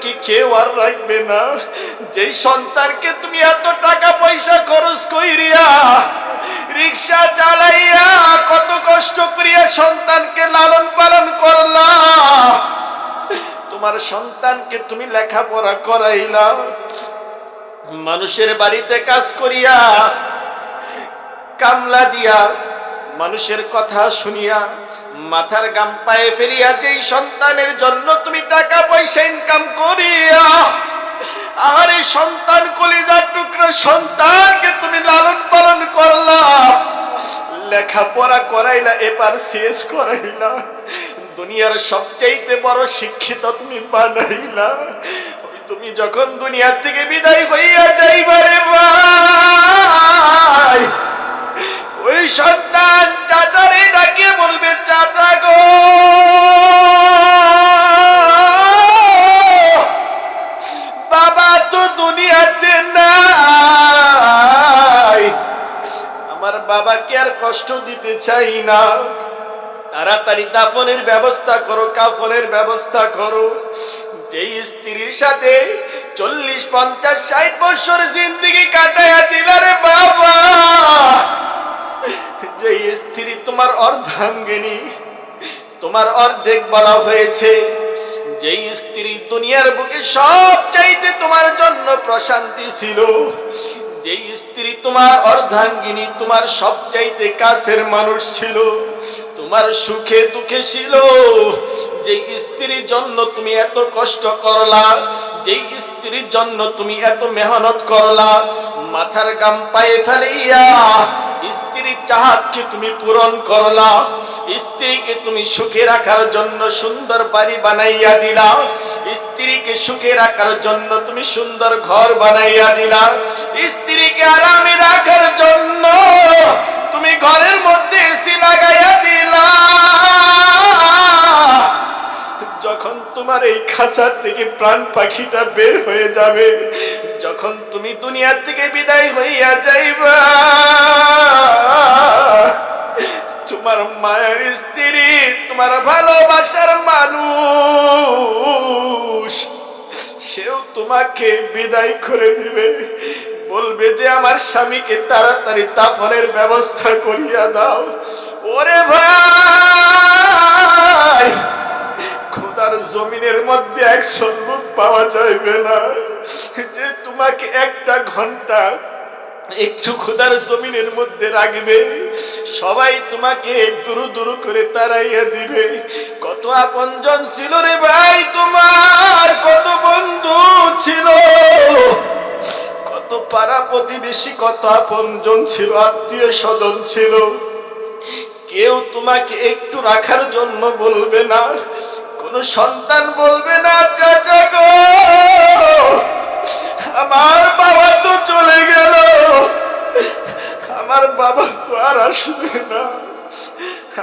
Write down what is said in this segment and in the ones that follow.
কি কেউ আর রাখবে না? যেই সন্তানকে তুমি এত টাকা পয়সা খরচ কইরিয়া রিক্সা চালাইয়া কত কষ্ট করিয়া সন্তানকে লালন পালন করলা, তোমার সন্তানকে তুমি লেখাপড়া করাইলা, মানুষের বাড়িতে কাজ করিয়া কামলা দিয়া মানুষের কথা শুনিয়া মাথার গাম পায়ে ফেলিয়া যেই সন্তানের জন্য তুমি টাকা পয়সা ইনকাম করিয়া আরে সন্তান কলিজার টুকরো সন্তানকে তুমি লালন পালন করলা, লেখাপড়া করাইলা, এবার শেষ করাইলা, দুনিয়ার সবচাইতে বড় শিক্ষিত তুমি বানাইলা। তুমি যখন দুনিয়া থেকে বিদায় হইয়া যাইবারে ভাই, ওই সন্তান চাচারে ডাকিয়ে বলবে, চাচা গো বাবা তো দুনিয়াতে নাই, আমার বাবাকে আর কষ্ট দিতে চাই না, তাড়াতাড়ি দাফনের ব্যবস্থা করো, কাফনের ব্যবস্থা করো। যেই স্ত্রীর সাথে 40, 50, 60 বছর জিন্দেগি কাটাইয়া দিলারে বাবা, যেই স্ত্রী তোমার অর্ধাঙ্গিনী, তোমার অর্ধেক বলা হয়েছে, যেই স্ত্রী দুনিয়ার বুকে সব চাইতে তোমার জন্য প্রশান্তি ছিল, যেই স্ত্রী তোমার অর্ধাঙ্গিনী, তোমার সব চাইতে কাছের মানুষ ছিল, তোমার সুখে দুঃখে ছিল, যেই স্ত্রীর জন্য তুমি এত কষ্ট করলা, যেই স্ত্রীর জন্য তুমি এত মেহনত করলা, মাথার গাম পায়ে ফেলিয়া স্ত্রীর চাহাতকে তুমি পূরণ করলা, স্ত্রীকে তুমি সুখে রাখার জন্য সুন্দর বাড়ি বানাইয়া দিলা, স্ত্রীকে সুখে রাখার জন্য তুমি সুন্দর ঘর বানাইয়া দিলা, স্ত্রীকে আরামে রাখার জন্য তুমি ঘরের মধ্যে এসি লাগাইয়া দিলা। যখন তোমার এই খাঁচা থেকে প্রাণ পাখিটা বের হয়ে যাবে, যখন তুমি দুনিয়া থেকে বিদায় হইয়া যাইবা, তোমার মায়ের স্ত্রী, তোমার ভালোবাসার মানুষ, সেও তোমাকে বিদায় করে দিবে, বলবে যে আমার স্বামীকে তাড়াতাড়ি দাফনের ব্যবস্থা করিয়া দাও। ওরে ভাই, খোদার জমিনের মধ্যে 100 লোক পাওয়া যাইবে না যে তোমাকে একটা ঘন্টা একটু খোদার জমিনের মধ্যে রাখবে, সবাই তোমাকে দুরু দুরু করে তাড়াইয়া দিবে। কত আপনজন ছিল রে ভাই তোমার, কত বন্ধু ছিল, কত পাড়া প্রতিবেশী, কত আপনজন ছিল, আত্মীয় স্বজন ছিল, কেউ তোমাকে একটু রাখার জন্য বলবে না, কোন সন্তান বলবে না চাচা গো আমার বাবা তো চলে গেল, আমার বাবা তো আর আসবে না,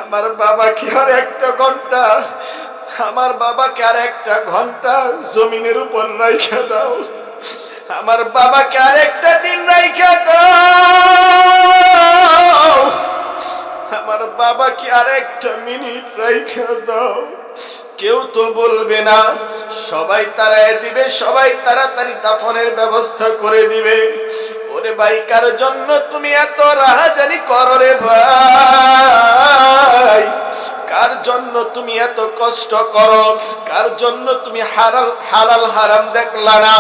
আমার বাবাকে আর একটা ঘন্টা, আমার বাবাকে আর একটা ঘন্টা জমিনের উপর রাইখা দাও, আমার বাবাকে আর একটা দিন রাইখা দাও, আমার বাবাকে আর একটা মিনিট রাইখা দাও। কেউ তো বলবে না, সবাই তাড়ায় দিবে, সবাই তাড়াতাড়ি দাফনের ব্যবস্থা করে দিবে। ওরে ভাই, কার জন্য তুমি এত রাহাজানি করো রে ভাই? কার জন্য তুমি এত কষ্ট করো? কার জন্য তুমি হালাল হারাম দেখলা না?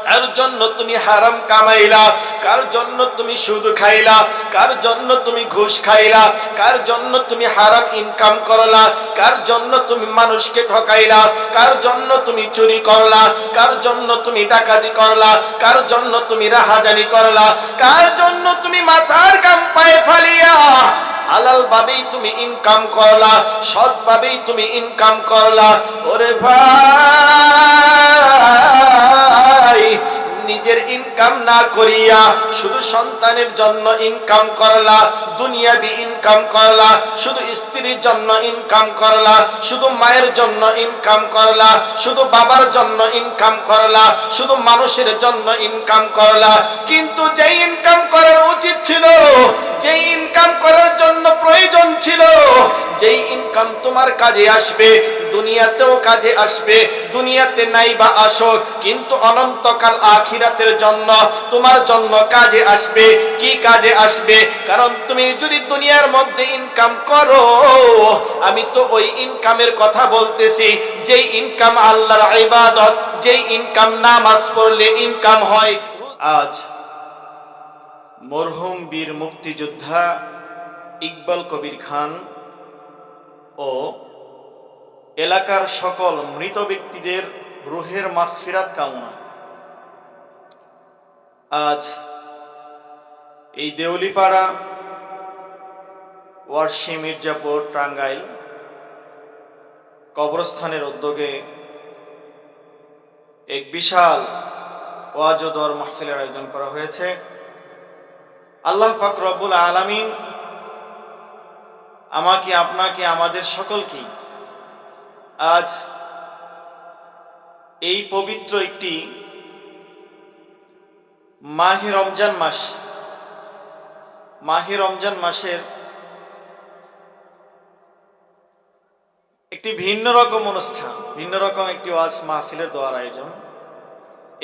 কার জন্য তুমি হারাম কামাইলা? কার জন্য তুমি সুদ খাইলা? কার জন্য তুমি ঘুষ খাইলা? কার জন্য তুমি হারাম ইনকাম করলা? কার জন্য তুমি মানুষকে ঠকাইলা? কার জন্য তুমি চুরি করলা? কার জন্য তুমি ডাকাতি করলা? কার জন্য তুমি রাহাজানি করলা? কার জন্য তুমি মাথার গাম পায়ে ফালিয়া হালাল ভাবেই তুমি ইনকাম করলা, সৎ ভাবেই তুমি ইনকাম করলা? ওরে ভাই, নিজের ইনকাম না করিয়া শুধু সন্তানের জন্য ইনকাম করলা, দুনিয়াবি ইনকাম করলা, শুধু স্ত্রীর জন্য ইনকাম করলা, শুধু মায়ের জন্য ইনকাম করলা, শুধু বাবার জন্য ইনকাম করলা, শুধু মানুষের জন্য ইনকাম করলা। কিন্তু যে ইনকাম করার উচিত ছিল, যে যেই ইনকাম করার জন্য প্রয়োজন ছিল, যেই ইনকাম তোমার কাজে আসবে, দুনিয়াতেও কাজে আসবে, দুনিয়াতে নাই বা আসো কিন্তু অনন্তকাল আখিরাতের জন্য তোমার জন্য কাজে আসবে। কি কাজে আসবে? কারণ তুমি যদি দুনিয়ার মধ্যে ইনকাম করো, আমি তো ওই ইনকামের কথা বলতেছি যেই ইনকাম আল্লাহর ইবাদত, যেই ইনকাম নামাজ পড়লে ইনকাম হয়। আজ মরহুম বীর মুক্তিযোদ্ধা ইকবাল কবির খান ও এলাকার সকল মৃত ব্যক্তিদের রুহের মাগফিরাত কামনা আজ এই দেউলিপাড়া, ওয়ারশি, মির্জাপুর, টাঙ্গাইল কবরস্থানের উদ্যোগে এক বিশাল ওয়াজ ও দোয়ার মাহফিলের আয়োজন করা হয়েছে। আল্লাহ পাক রব্বুল আলামিন আমাকে, আপনাকে, আমাদের সকলকে আজ এই পবিত্র একটি মাহে রমজান মাসের একটি ভিন্ন রকম অনুষ্ঠান, ভিন্ন রকম একটি ওয়াজ মাহফিলের দোয়ার আয়োজন।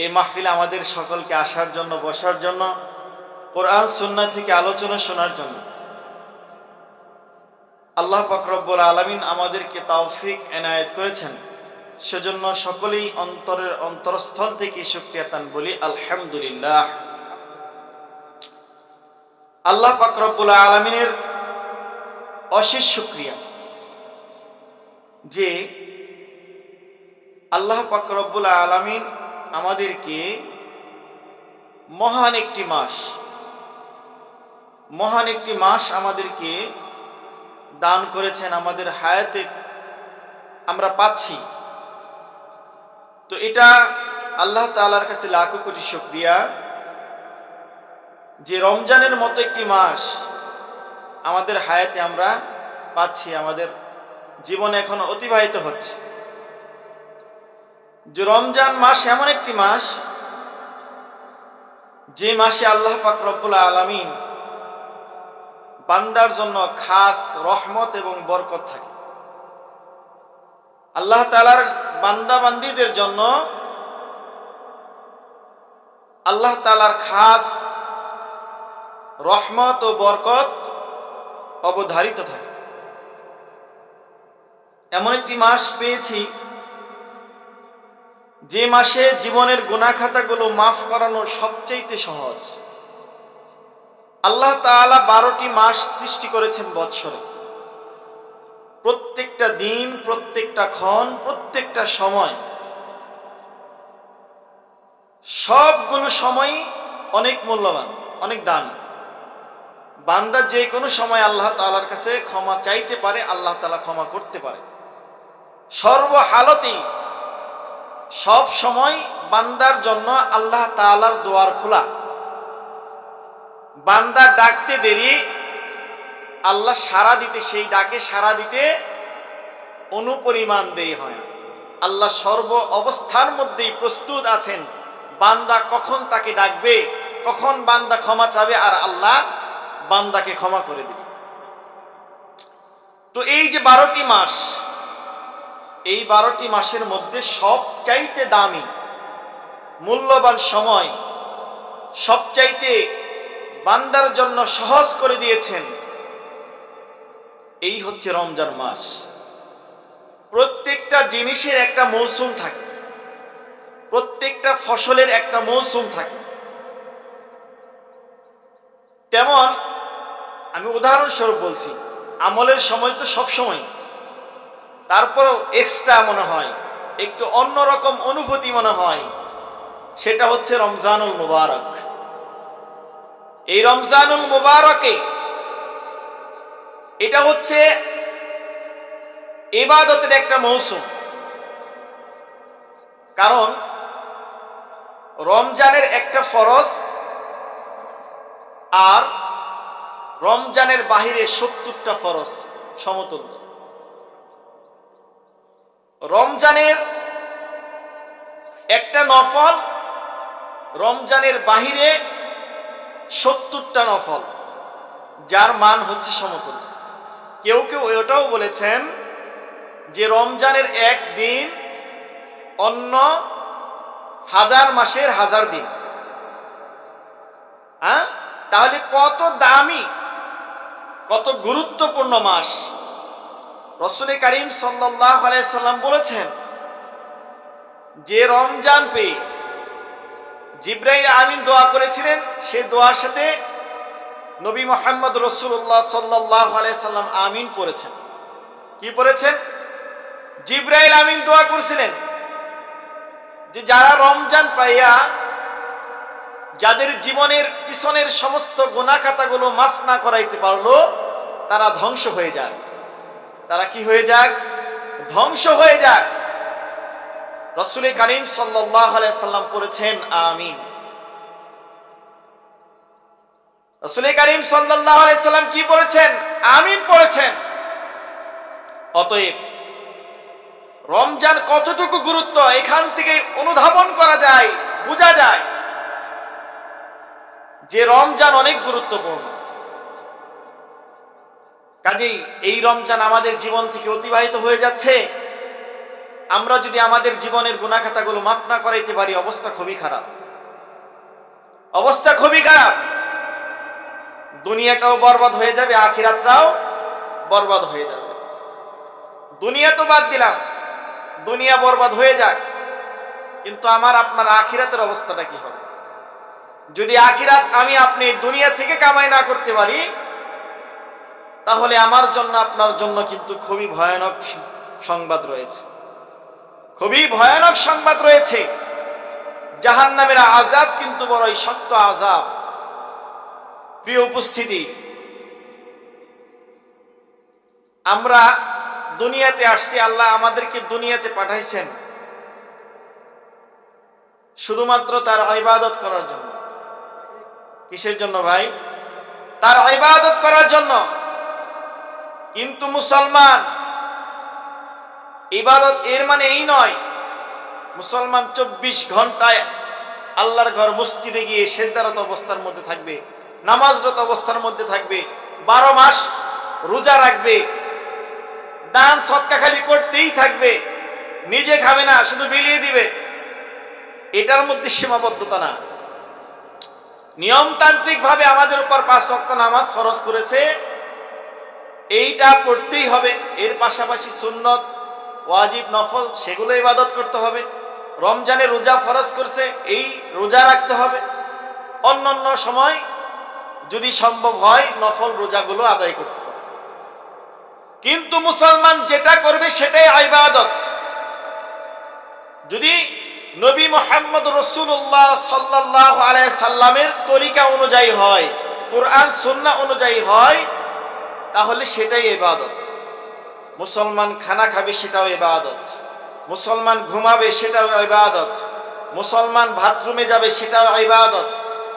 এই মাহফিলে আমাদের সকলকে আসার জন্য, বসার জন্য, কোরআন সুন্নাহ থেকে আলোচনা শোনার জন্য আল্লাহ পাক রব্বুল আলামিন আমাদেরকে তৌফিক এনায়েত করেছেন। সেজন্য সকলেই অন্তরের অন্তরস্থল থেকে শুকরিয়া তান বলি আলহামদুলিল্লাহ। আল্লাহ পাক রব্বুল আলামিনের অশেষ শুকরিয়া যে আল্লাহ পাক রব্বুল আলামিন আমাদেরকে মহান একটি মাস আমাদেরকে দান করেছেন, আমাদের হায়াতে আমরা পাচ্ছি। তো এটা আল্লাহ তাআলার কাছে লাখো কোটি শুকরিয়া যে রমজানের মতো একটি মাস আমাদের হায়াতে আমরা পাচ্ছি, আমাদের জীবনে এখন অতিবাহিত হচ্ছে। যে রমজান মাস এমন একটি মাস যে মাসে আল্লাহ পাক রব্বুল আলামিন বান্দার জন্য খাস রহমত এবং বরকত থাকে। আল্লাহ তাআলার বান্দা বান্দীদের জন্য আল্লাহ তাআলার খাস রহমত ও বরকত অবধারিত থাকে। এমন একটি মাস পেয়েছি যে মাসে জীবনের গুনাহ খাতাগুলো মাফ করানো সবচেয়ে সহজ। আল্লাহ তাআলা 12টি মাস সৃষ্টি করেছেন বৎসরে। প্রত্যেকটা দিন, প্রত্যেকটা ক্ষণ, প্রত্যেকটা সময়, সবগুলো সময়ই অনেক মূল্যবান, অনেক দামি। বান্দা যে কোনো সময় আল্লাহ তাআলার কাছে ক্ষমা চাইতে পারে, আল্লাহ তাআলা ক্ষমা করতে পারে। সর্বহালতেই সব সময় বান্দার জন্য আল্লাহ তাআলার দুয়ার খোলা। বান্দা ডাকতে দেরি, আল্লাহ সাড়া দিতে, সেই ডাকে সাড়া দিতে অনুপরিমাণ দেরি হয় না। আল্লাহ সর্ব অবস্থার মধ্যেই প্রস্তুত আছেন। বান্দা কখন তাকে ডাকবে, কখন বান্দা ক্ষমা চাবে, আর আল্লাহ বান্দাকে ক্ষমা করে দিবে। তো এই যে 12টি মাস, এই 12টি মাসের মধ্যে সবচাইতে দামি, মূল্যবান সময়, সবচাইতে বান্দার জন্য সহজ করে দিয়েছেন, এই হচ্ছে রমজান মাস। প্রত্যেকটা জিনিসের একটা মৌসুম থাকে, প্রত্যেকটা ফসলের একটা মৌসুম থাকে। তেমন আমি উদাহরণস্বরূপ বলছি, আমলের সময় তো সব সময়, তারপরও এক্সট্রা মনে হয়, একটু অন্যরকম অনুভূতি মনে হয়, সেটা হচ্ছে রমজানুল মুবারক। এই রমজানুল মুবারকে এটা হচ্ছে ইবাদতের একটা মৌসুম। কারণ রমজানের একটা ফরজ আর রমজানের বাহিরে 70টা ফরজ সমতুল্য। রমজানের একটা নফল, রমজানের বাহিরে 70টা নফল। যার মান হচ্ছে সমতুল্য। কেউ কেউ এটাও বলেছেন যে রমজানের একদিন অন্য 1000 মাসের 1000 দিন। তাহলে কত দামি, কত গুরুত্বপূর্ণ মাস। রাসূল করিম সাল্লাল্লাহু আলাইহি সাল্লাম বলেছেন যে রমজান পেয়ে জিবরাইল আমিন দোয়া করেছিলেন, সেই দোয়ার সাথে নবী মুহাম্মদ রাসূলুল্লাহ সাল্লাল্লাহু আলাইহি সাল্লাম আমিন পড়েছেন। কি পড়েছেন? জিবরাইল আমিন দোয়া করেছিলেন যে যারা রমজান পাইয়া যাদের জীবনের পিছনের সমস্ত গুনাহ খাতাগুলো মাফ না করাইতে পারলো, তারা ধ্বংস হয়ে যাক। তারা কি হয়ে যাক? ধ্বংস হয়ে যাক। রাসূল করিম সাল্লাল্লাহু আলাইহি সাল্লাম পড়েছেন আমিন। রাসূল করিম সাল্লাল্লাহু আলাইহি সাল্লাম কি পড়েছেন? আমিন পড়েছেন। অতএব রমজান কতটুকু গুরুত্ব এখান থেকে অনুধাবন করা যায়, বোঝা যায় যে রমজান অনেক গুরুত্বপূর্ণ। কাজেই এই রমজান আমাদের জীবন থেকে অতিবাহিত হয়ে যাচ্ছে, আমরা যদি আমাদের জীবনের গুনাহ খাতাগুলো মাফ না করাইতে পারি, অবস্থা খুবই খারাপ। অবস্থা খুবই খারাপ। দুনিয়াটাও বরবাদ হয়ে যাবে, আখিরাতটাও বরবাদ হয়ে যাবে। দুনিয়া তো বাদ দিলাম, দুনিয়া বরবাদ হয়ে যাক, কিন্তু আমার আপনার আখিরাতের অবস্থাটা কি হবে? যদি আখিরাত আমি আপনি দুনিয়া থেকে কামাই না করতে পারি, তাহলে আমার জন্য আপনার জন্য কিন্তু খুবই ভয়ানক সংবাদ রয়েছে। খুবই ভয়ানক সংবাদ রয়েছে। জাহান্নামের আযাব কিন্তু বড়ই শক্ত আযাব। প্রিয় উপস্থিতি, আমরা দুনিয়াতে আসছি, আল্লাহ আমাদেরকে দুনিয়াতে পাঠাইছেন শুধুমাত্র তার ইবাদত করার জন্য। কিসের জন্য ভাই? তার ইবাদত করার জন্য। কিন্তু মুসলমান, ইবাদত এর মানে এই নয় মুসলমান 24 ঘন্টায় আল্লাহর ঘর মসজিদে গিয়ে সিজদারত অবস্থার মধ্যে থাকবে, নামাজরত অবস্থার মধ্যে থাকবে, 12 মাস রোজা রাখবে, দান সদকা খালি করতেই থাকবে, নিজে খাবে না, শুধু বিলিয়ে দিবে। এটার মধ্যে সীমাবদ্ধতা না। নিয়মতান্ত্রিক ভাবে আমাদের উপর 5 ওয়াক্ত নামাজ ফরজ করেছে, এইটা পড়তেই হবে। এর পাশাপাশি সুন্নত, ওয়াজিব, নফল সেগুলো ইবাদত করতে হবে। রমজানে রোজা ফরজ করছে, এই রোজা রাখতে হবে। অন্যান্য সময় যদি সম্ভব হয় নফল রোজাগুলো আদায় করতে হবে। কিন্তু মুসলমান যেটা করবে সেটাই ইবাদত। যদি নবী মুহাম্মদ রাসূলুল্লাহ সাল্লাল্লাহু আলাইহি সাল্লামের তরিকা অনুযায়ী হয়, কুরআন সুন্নাহ অনুযায়ী হয়, তাহলে সেটাই ইবাদত। মুসলমান খানা খাবে সেটাও ইবাদত, মুসলমান ঘুমাবে সেটাও ইবাদত, মুসলমান বাথরুমে যাবে সেটাও ইবাদত,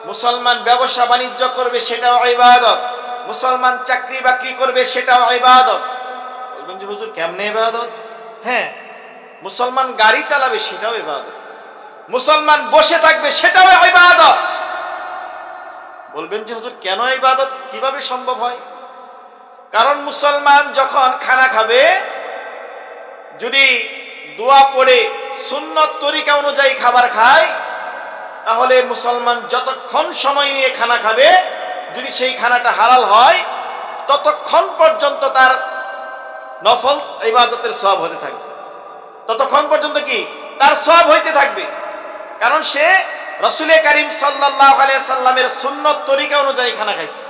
মুসলমান ব্যবসা বাণিজ্য করবে সেটাও ইবাদত, মুসলমান চাকরি বাকরি করবে সেটাও ইবাদত। বলবেন যে হুজুর কেমনে ইবাদত? হ্যাঁ, মুসলমান গাড়ি চালাবে সেটাও ইবাদত, মুসলমান বসে থাকবে সেটাও ইবাদত। বলবেন যে হুজুর কেন ইবাদত, কিভাবে সম্ভব হয়? কারণ মুসলমান যখন খানা খাবে, যদি দোয়া পড়ে সুন্নত তরিকা অনুযায়ী খাবার খায়, তাহলে মুসলমান যতক্ষণ সময় নিয়ে খানা খাবে, যদি সেই খানাটা হালাল হয়, ততক্ষণ পর্যন্ত তার নফল ইবাদতের সওয়াব হতে থাকবে। ততক্ষণ পর্যন্ত কি তার সওয়াব হইতে থাকবে, কারণ সে রাসূল করিম সাল্লাল্লাহু আলাইহি সাল্লামের সুন্নত তরিকা অনুযায়ী খানা খাইছে।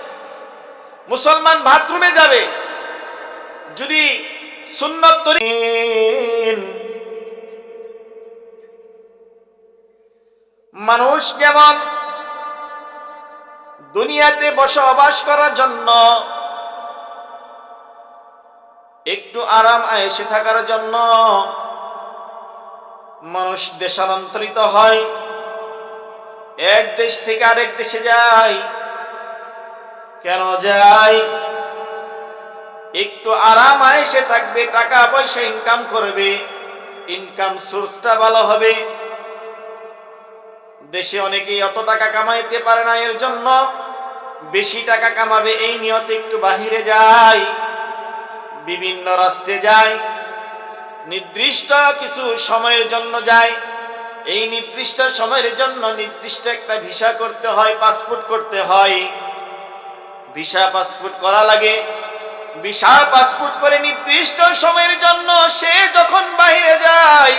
মুসলমান বাথরুমে যাবে, যদি সুন্নত তরিকা, মানুষ যেমন দুনিয়াতে বসবাস করার জন্য, একটু আরাম আয়েশে থাকার জন্য মানুষ দেশান্তরিত হয়, এক দেশ থেকে আরেক দেশে যায়। কেন যায়? একটু আরাম আয়েশে থাকবে, টাকা পয়সা ইনকাম করবে, ইনকাম সোর্সটা ভালো হবে। দেশে অনেকেই অত টাকা কামাইতে পারে না, এর জন্য বেশি টাকা কামাবে এই নিয়তে একটু বাহিরে যায়, বিভিন্ন রাস্তায় যায়, নির্দিষ্ট কিছু সময়ের জন্য যায়। এই নির্দিষ্ট সময়ের জন্য নির্দিষ্ট একটা ভিসা করতে হয়, পাসপোর্ট করতে হয়। ভিসা পাসপোর্ট করা লাগে। ভিসা পাসপোর্ট করে নির্দিষ্ট সময়ের জন্য সে যখন বাহিরে যায়,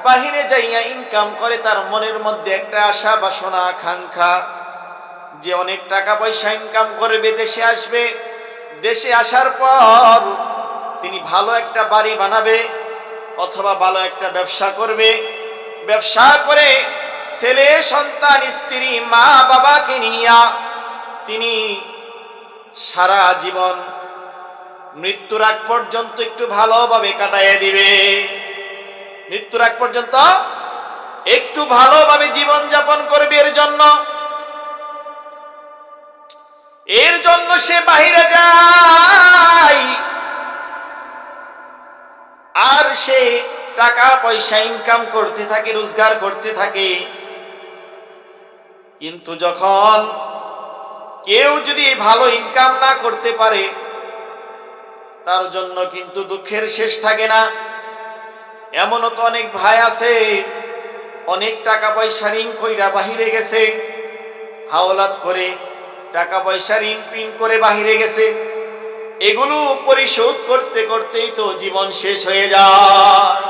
বাহিরে যাইয়া ইনকাম করে, তার মনের মধ্যে একটা আশা বাসনা আকাঙ্ক্ষা যে অনেক টাকা পয়সা ইনকাম করবে, দেশে আসবে, দেশে আসার পর তিনি ভালো একটা বাড়ি বানাবে অথবা ভালো একটা ব্যবসা করবে, ব্যবসা করে ছেলে সন্তান স্ত্রী মা বাবাকে নিয়া তিনি সারা জীবন মৃত্যুর আগ পর্যন্ত একটু ভালোভাবে কাটাইয়া দিবে। মৃত্যুর আগ পর্যন্ত একটু ভালোভাবে জীবন যাপন করবে। এর জন্য সে বাহিরে যায়, আর সে টাকা পয়সা ইনকাম করতে থাকে, রোজগার করতে থাকে। কিন্তু যখন কেউ যদি ভালো ইনকাম না করতে পারে, তার জন্য কিন্তু দুঃখের শেষ থাকে না। এমনও তো অনেক ভাই আছে, অনেক টাকা পয়সা ঋণ কইরা বাহিরে গেছে, হাওলাত করে টাকা পয়সা ঋণ পিন করে বাহিরে গেছে, এগুলো পরিশোধ করতে করতেই তো জীবন শেষ হয়ে যায়।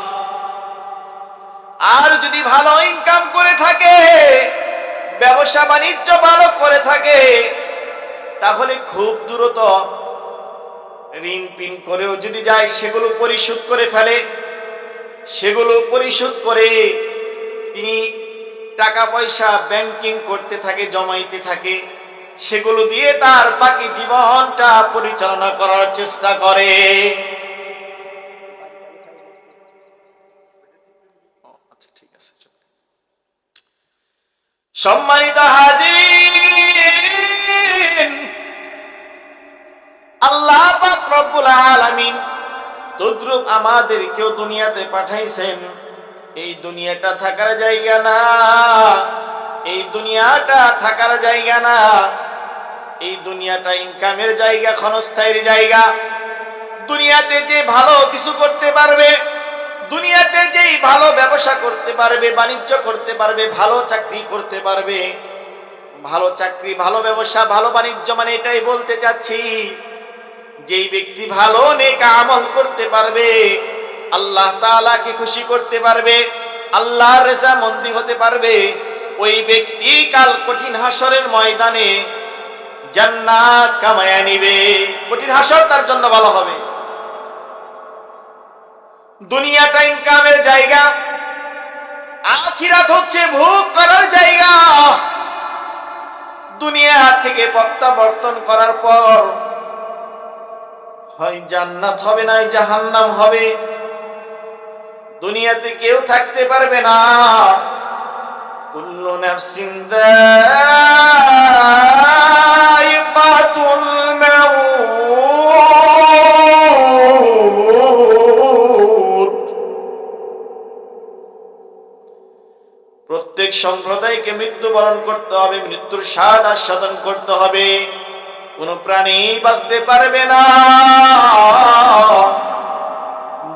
আর যদি ভালো ইনকাম করে থাকে, ব্যবসা বাণিজ্য ভালো করে থাকে, তাহলে খুব দ্রুত ঋণ পিন করেও যদি যায়, সেগুলো পরিশোধ করে ফেলে। সেগুলো পরিশোধ করে তিনি টাকা পয়সা ব্যাংকিং করতে থাকে, জমাইতে থাকে, সেগুলো দিয়ে তার বাকি জীবনটা পরিচালনা করার চেষ্টা করে। সম্মানিত হাজিরিন, আল্লাহ পাক রব্বুল আলামিন তদ্রুপ আমাদেরকেও দুনিয়াতে পাঠাইছেন। এই দুনিয়াটা থাকার জায়গা না, এই দুনিয়াটা থাকার জায়গা না, এই দুনিয়াটা ইনকামের জায়গা, ক্ষণস্থায়ীর জায়গা। দুনিয়াতে যে ভালো কিছু করতে পারবে, দুনিয়াতে যেই ভালো ব্যবসা করতে পারবে, বাণিজ্য করতে পারবে, ভালো চাকরি করতে পারবে, ভালো চাকরি, ভালো ব্যবসা, ভালো বাণিজ্য মানে এটাই বলতে চাচ্ছি, যেই ব্যক্তি ভালো নেক আমল করতে পারবে, আল্লাহ তাআলাকে খুশি করতে পারবে, আল্লাহর রেজামন্দি হতে পারবে, ওই ব্যক্তি কাল কঠিন হাসরের ময়দানে জান্নাত কামায়া নিবে। কঠিন হাসর তার জন্য ভালো হবে। দুনিয়াটা ইনকামের জায়গা, আখিরাত হচ্ছে ভোগ করার জায়গা। দুনিয়া থেকে প্রত্যাবর্তন করার পর হয় জান্নাত হবে, না জাহান্নাম হবে। দুনিয়াতে কেউ থাকতে পারবে না। কুল্লু নাফসিন যায়িকাতুল মাউত। প্রত্যেক সম্প্রদায়কে মৃত্যুবরণ করতে হবে, মৃত্যুর স্বাদ আস্বাদন করতে হবে। কোন প্রাণী বাঁচতে পারবে না।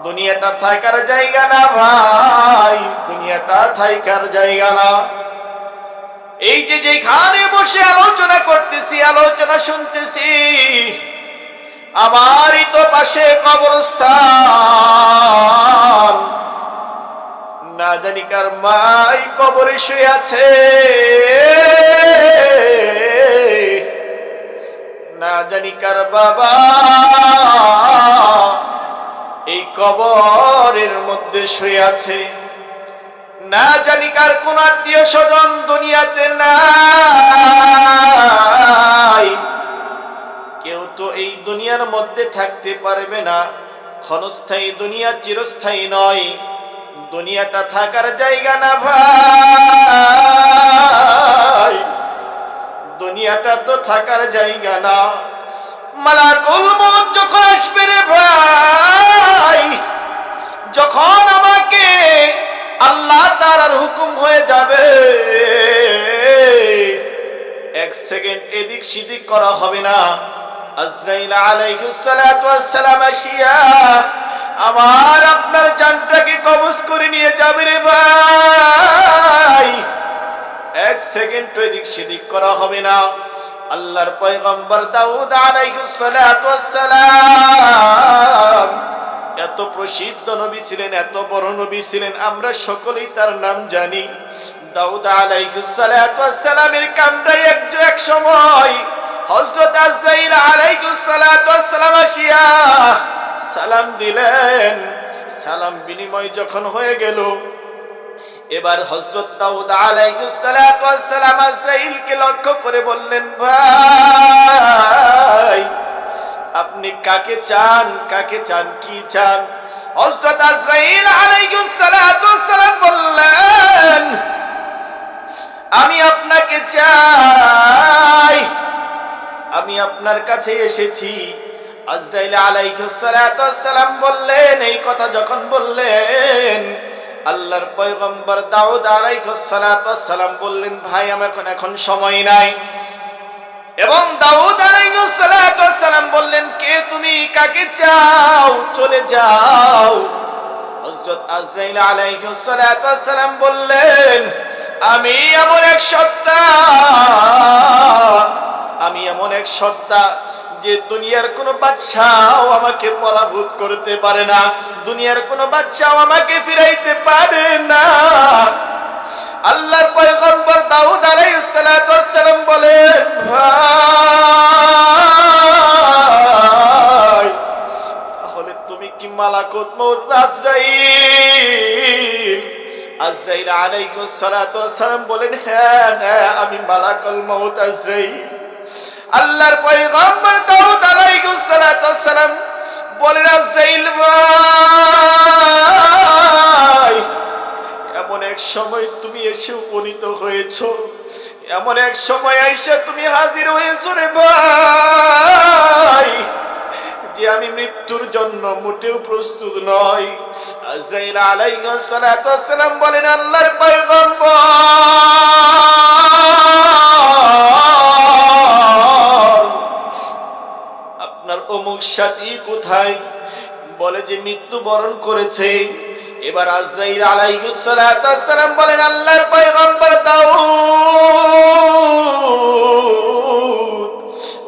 দুনিয়াটা থাকার জায়গা না ভাই, দুনিয়াটা থাকার জায়গা না। এই যে যেখানে বসে আলোচনা করতেছি, আলোচনা শুনতেছি, আমারই তো পাশে কবরস্থান। না জানি কার মাই কবরে শুয়ে আছে, না জানি কার বাবা এই কবরের মধ্যে শুয়ে আছে, না জানি কার কোন আত্মীয় স্বজন দুনিয়াতে নাই। কেউ তো এই দুনিয়ার মধ্যে থাকতে পারবে না। ক্ষণস্থায়ী দুনিয়া চিরস্থায়ী নয়। দুনিয়াটা থাকার জায়গা না ভাই, দুনিয়াটা তো থাকার জায়গা না। মালাকুল মউত যখন আসবে রে ভাই, যখন আমাকে আল্লাহ তাআলার হুকুম হয়ে যাবে, এক সেকেন্ড এদিক সেদিক করা হবে না। আজরাইল আলাইহিস সালাতু ওয়াস সালাম আসিয়া আমার আপনার জানটাকে কবজ করে নিয়ে যাবে রে ভাই। এক সেকেন্ড এদিক সেদিক করা হবে না। আল্লাহর পয়গম্বর দাউদ আলাইহিস সালাতু ওয়াস সালাম এত প্রসিদ্ধ নবী ছিলেন, এত বড় নবী ছিলেন, আমরা সকলেই তার নাম জানি। দাউদ আলাইহিস সালাতু ওয়াস সালামের কামরায় এক সময় হযরত আজরাইল আলাইহিস সালাতু ওয়াস সালাম আসিয়া সালাম দিলেন। সালাম বিনিময় যখন হয়ে গেল, এবার হযরত দাউদ আলাইহিস সালাতু ওয়াস সালাম আজরাইলকে লক্ষ্য করে বললেন, ভাই আপনি কাকে চান, কাকে চান, কি চান? হযরত আজরাইল আলাইহিস সালাতু ওয়াস সালাম বললেন, আমি আপনাকে চাই, আমি আপনার কাছে এসেছি। আজরাইল আলাইহিস সালাতু ওয়াস সালাম বললেন, এই কথা যখন বললেন, আল্লাহর পয়গম্বর দাউদ আলাইহিস সালাতু ওয়াস সালাম বললেন, ভাই আমার এখন সময় নাই। এবং দাউদ আলাইহিস সালাতু ওয়াস সালাম বললেন, কে তুমি, কাকে চাও, চলে যাও। হযরত আজরাইল আলাইহিস সালাতু ওয়াস সালাম বললেন, আমি এমন এক সত্তা, আমি এমন এক সত্তা যে দুনিয়ার কোনো বাদশাও আমাকে পরাভূত করতে পারে না, দুনিয়ার কোনো বাদশাও আমাকে ফিরাইতে পারে না। আল্লাহর পয়গম্বর দাউদ আলাইহিস সালাতু ওয়াস সালাম বলেন, ভাই তাহলে তুমি কি মালাকুত মউত আজরাইল? আজরাইল আলাইহিস সালাতু ওয়াস সালাম বলেন, হ্যাঁ হ্যাঁ আমি মালাকুল মউত আজরাইল। আল্লাহর পয়গম্বর দাউদ আলাইহিস সালাতু ওয়াস সালাম বলেন, আজরাইল ভাই এমন এক সময় তুমি এসে উপনীত হয়েছো, এমন এক সময় আইসা তুমি হাজির হয়েছো রে ভাই, যে আমি মৃত্যুর জন্য মোটেও প্রস্তুত নই। আজরাইল আলাইহিস সালাতু ওয়াস সালাম বলেন, আল্লাহর পয়গম্বর আপনার অমুক সাথী কোথায়? বলে যে মৃত্যুবরণ করেছে। এবার আজরাইল আলাইহিস সালাতু ওয়াস সালাম বলেন, আল্লাহর পয়গম্বর দাউদ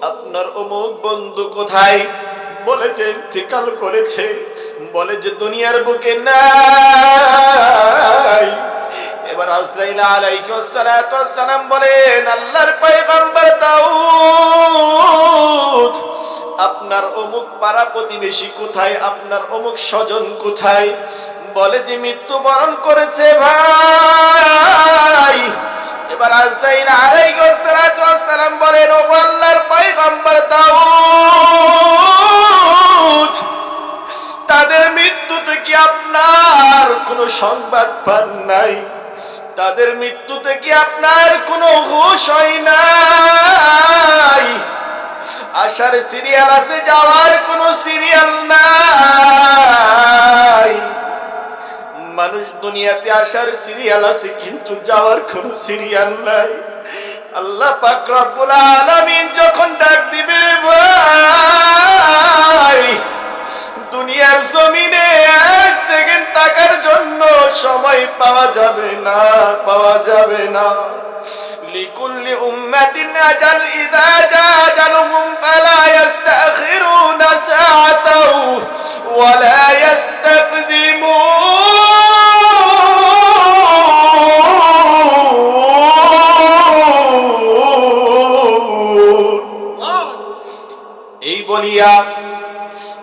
আপনার অমুক বন্ধু কোথায়? বলে যে ইন্তেকাল করেছে। বলে যে দুনিয়ার বুকে নাই। এবার আজরাইল আলাইহিস সালাতু ওয়াস সালাম বলেন, আল্লাহর পয়গম্বর দাউদ আপনার অমুক পাড়া প্রতিবেশী কোথায়, আপনার অমুক স্বজন কোথায়? বলে যে মৃত্যুবরণ করেছে ভাই। এবার আজরাইল আলাইহিস সালাতু ওয়াস সালাম বলেন, ও আল্লাহর পয়গম্বর দাউদ তাদের মৃত্যুতে কি আপনার কোনো সংবাদ পান নাই? তাদের মৃত্যুতে কি আপনার কোনো হুঁশ হয় নাই? আসার সিরিয়াল আছে, যাওয়ার কোনো সিরিয়াল নাই। মানুষ দুনিয়াতে আসার সিরিয়াল আছে, কিন্তু যাওয়ার কোনো সিরিয়াল নাই। আল্লাহ পাক রব্বুল আলামিন যখন ডাক দিবে রে ভাই, দুনিয়ার জমিনে এক সেকেন্ড থাকার জন্য সময় পাওয়া যাবে না, পাওয়া যাবে না। লিকুল্লি উম্মাতিন আজাল, ইযা জা আজালুহুম ফালা ইস্তাখিরুনা সাআতাও ওয়া লা ইস্তাকদিমুন। এই বলিয়া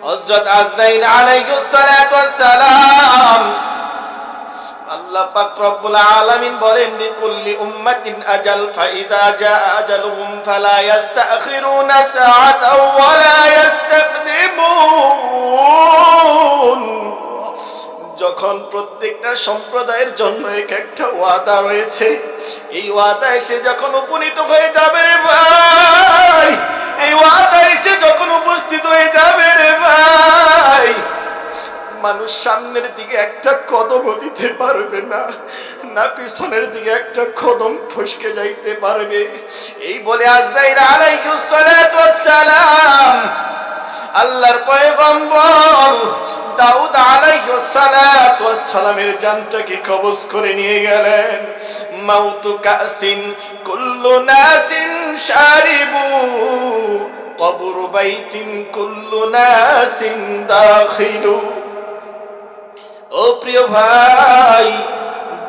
হযরত আজরাইল আলাইহিস সালাতু ওয়াস সালাম, আল্লাহ পাক রব্বুল আলামিন বলেন, লিকুল্লি উম্মাতিন আজাল ফাইদা জা আজালুহুম ফালা ইস্তাখিরুনা সাআতাও ওয়া লা ইস্তাকদিমুন। যখন প্রত্যেকটা সম্প্রদায়ের জন্য এক একটা ওয়াদা রয়েছে, এই ওয়াদা এসে যখন উপনীত হয়ে যাবে রে ভাই, এই ওয়াদা এসে যখন উপস্থিত হয়ে যাবে রে ভাই, মানুষ সামনের দিকে একটা কদমও দিতে পারবে না, না পিছনের দিকে একটা কদম ফসকে যাইতে পারবে। এই বলে আজরাইল আলাইহিস সালাতু ওয়াস সালাম আল্লাহর পয়গম্বর দাউদ আলাইহিস সালাতু ওয়াস সালামের জানটাকে কবজ করে নিয়ে গেলেন। মাউতু কাসিন কুল্লু নাসিন শারিবু কবর বাইতিন কুল্লু নাসিন দাখিলু। ও প্রিয় ভাই,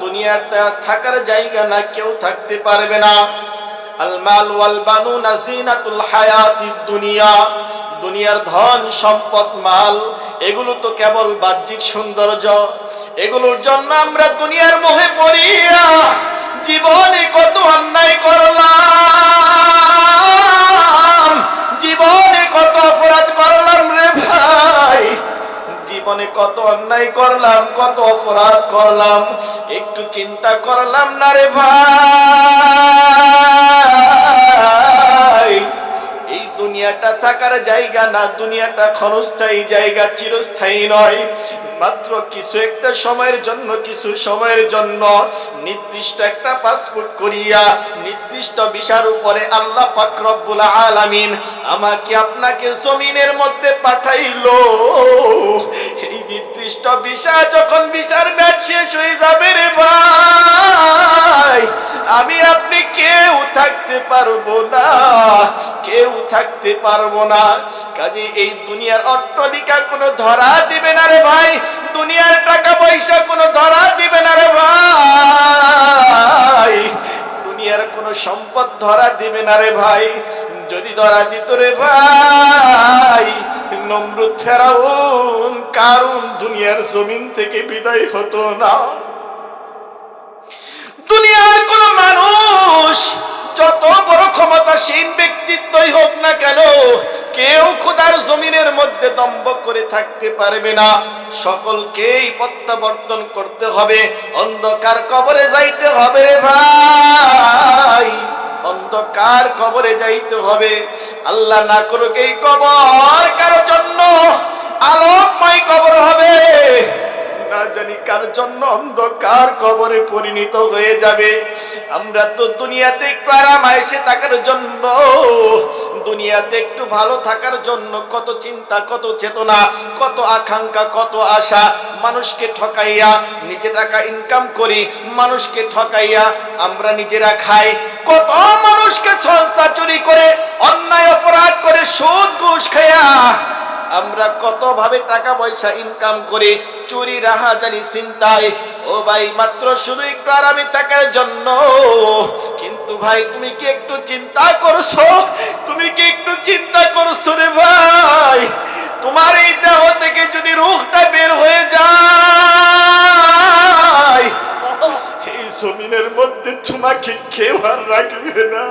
দুনিয়াতে থাকার জায়গা না, কেউ থাকতে পারবে না। আল মাল ওয়াল বানুনা জিনাতুল হায়াতিদ দুনিয়া, দুনিয়ার ধন সম্পদ মাল এগুলো তো কেবল বাহ্যিক সৌন্দর্য। এগুলোর জন্য আমরা দুনিয়ার মোহে পড়িয়া জীবনে কত অন্যায় করলাম, জীবনে কত অপরাধ করলাম রে ভাই, জীবনে কত অন্যায় করলাম, কত অপরাধ করলাম, একটু চিন্তা করলাম না রে ভাই। এই দুনিয়াটা থাকার জায়গা না, দুনিয়াটা ক্ষণস্থায়ী জায়গা, চিরস্থায়ী নয়। মাত্র কিছু একটা সময়ের জন্য, কিছু সময়ের জন্য নির্দিষ্ট একটা পাসপোর্ট করিয়া নির্দিষ্ট ভিসার উপরে আল্লাহ পাক রব্বুল আলামিন আমাকে আপনাকে জমিনের মধ্যে পাঠাইলো। এই নির্দিষ্ট ভিসা যখন ভিসার মেয়াদ শেষ হয়ে যাবে রে ভাই, আমি আপনি কেউ থাকতে পারবো না, কেউ থাকতে পারবো না। কাজে এই দুনিয়ার অট্টালিকা কোনো ধরা দিবে না রে ভাই, দুনিয়ার টাকা পয়সা কোনো ধরা দিবে না রে ভাই, দুনিয়ার কোনো সম্পদ ধরা দিবে না রে ভাই। যদি ধরা দিত রে ভাই, নমরুদ ফেরাউন কারুন দুনিয়ার জমিন থেকে বিদায় হতো না। দুনিয়ার কোন মানুষ যত বড় ক্ষমতাসীন ব্যক্তিত্বই হোক না কেন, কেউ খোদার জমিনের মধ্যে দম্ভ করে থাকতে পারবে না। সকলকেই প্রত্যাবর্তন করতে হবে, অন্ধকার কবরে যাইতে হবে রে ভাই, অন্ধকার কবরে যাইতে হবে। আল্লাহ না করুক এই কবর কারো জন্য আলোকময় কবর হবে, না জানি কার জন্য অন্ধকার কবরে পরিণত হয়ে যাবে। আমরা তো দুনিয়াতে একটু আরাম আয়েশে থাকার জন্য, দুনিয়াতে একটু ভালো থাকার জন্য কত চিন্তা, কত চেতনা, কত আকাঙ্ক্ষা, কত আশা, মানুষকে ঠকাইয়া নিজে টাকা ইনকাম করি, মানুষকে ঠকাইয়া আমরা নিজেরা খাই, কত মানুষকে ছলচাতুরি করে অন্যায় অপরাধ করে সুদ ঘুষ খাইয়া আমরা কত ভাবে টাকা পয়সা ইনকাম করে, চুরি রাহাজানি চিন্তায়। ও ভাই, মাত্র শুধু একটু আরামে থাকার জন্য। কিন্তু ভাই, তুমি কি একটু চিন্তা করছো? তুমি কি একটু চিন্তা করছো রে ভাই? তোমার এই দেহ থেকে যদি রূহটা বের হয়ে যায়, এই জমিনের মধ্যে তোমাকে কেউ আর রাখবে না,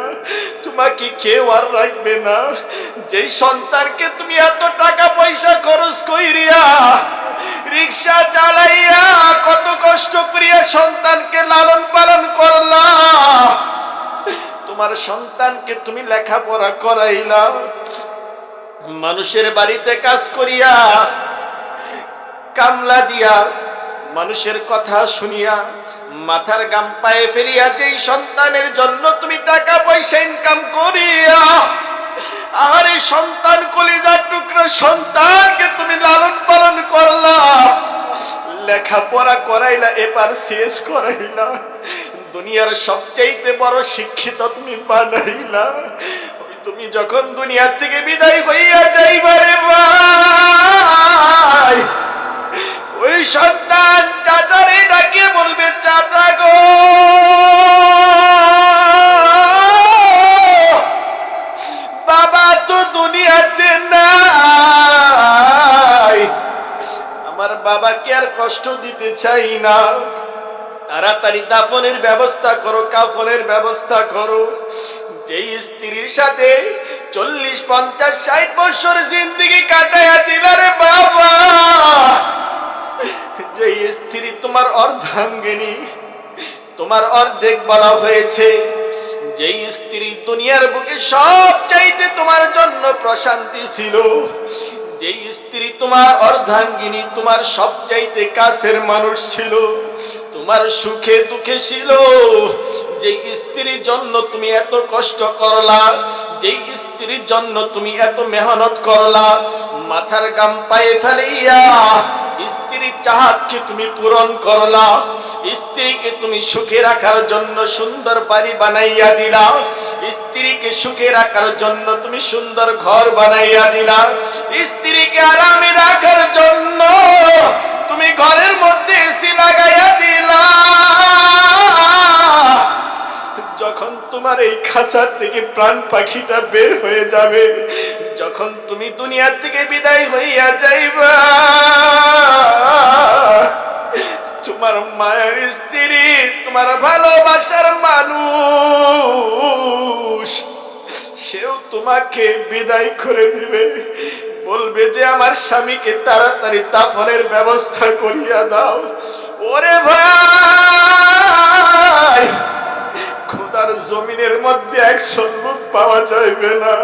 তোমাকে কেউ আর রাখবে না। যেই সন্তানকে তুমি এত টাকা পয়সা খরচ কইরিয়া, রিক্সা চালাইয়া, কত কষ্ট করিয়া সন্তানকে লালন পালন করলা, তোমার সন্তানকে তুমি লেখাপড়া করাইলা, মানুষের বাড়িতে কাজ করিয়া, কামলা দিয়া, মানুষের কথা শুনিয়া, মাথার গাম পায়ে ফেলিয়া, যেই সন্তানের জন্য তুমি টাকা পয়সা ইনকাম করিয়া, আরে সন্তান, কলিজার টুকরো সন্তানকে তুমি লালন পালন করলা, লেখাপড়া করাইলা, এবার শেষ করাইলা, দুনিয়ার সবচাইতে বড় শিক্ষিত তুমি বানাইলা। তুমি যখন দুনিয়া থেকে বিদায় হইয়া যাইবারে ভাই, ওই সন্তান চাচারে ডাকিয়ে বলবে, চাচা গো, বাবা তো দুনিয়াতে নাই, আমার বাবাকে আর কষ্ট দিতে চাই না, তাড়াতাড়ি দাফনের ব্যবস্থা করো, কাফনের ব্যবস্থা করো। যেই স্ত্রীর সাথে 40, 50, 60 বছর জিন্দেগি কাটাইয়া দিলা রে বাবা, যে স্ত্রী তোমার অর্ধাঙ্গিনী, তোমার অর্ধেক বলা হয়েছে, যেই স্ত্রী দুনিয়ার বুকে সব চাইতে তোমার জন্য প্রশান্তি ছিল, যেই স্ত্রী তোমার অর্ধাঙ্গিনী, তোমার সবচাইতে কাছের মানুষ ছিল, তোমার সুখে দুঃখে ছিল, যেই স্ত্রীর জন্য তুমি এত কষ্ট করলা, যেই স্ত্রীর জন্য তুমি এত মেহনত করলা, মাথার গাম পায়ে ফেলাইয়া স্ত্রীর চাহাতকে তুমি পূরণ করলা, স্ত্রীকে তুমি সুখে রাখার জন্য সুন্দর বাড়ি বানাইয়া দিলা, স্ত্রীকে সুখে রাখার জন্য তুমি সুন্দর ঘর বানাইয়া দিলা, স্ত্রীকে আরামে রাখার জন্য তুমি ঘরের মধ্যে এসি লাগাইয়া দিলা। যখন তোমার এই খাঁচা থেকে প্রাণ পাখিটা বের হয়ে যাবে, যখন তুমি দুনিয়া থেকে বিদায় হইয়া যাইবা, তোমার মায়ের স্ত্রী, তোমার ভালোবাসার মানুষ, সেও তোমাকে বিদায় করে দিবে, বলবে যে আমার স্বামীকে তাড়াতাড়ি দাফনের ব্যবস্থা করিয়া দাও। ওরে ভাই, খোদার জমিনের মধ্যে 100 লোক পাওয়া যাইবে না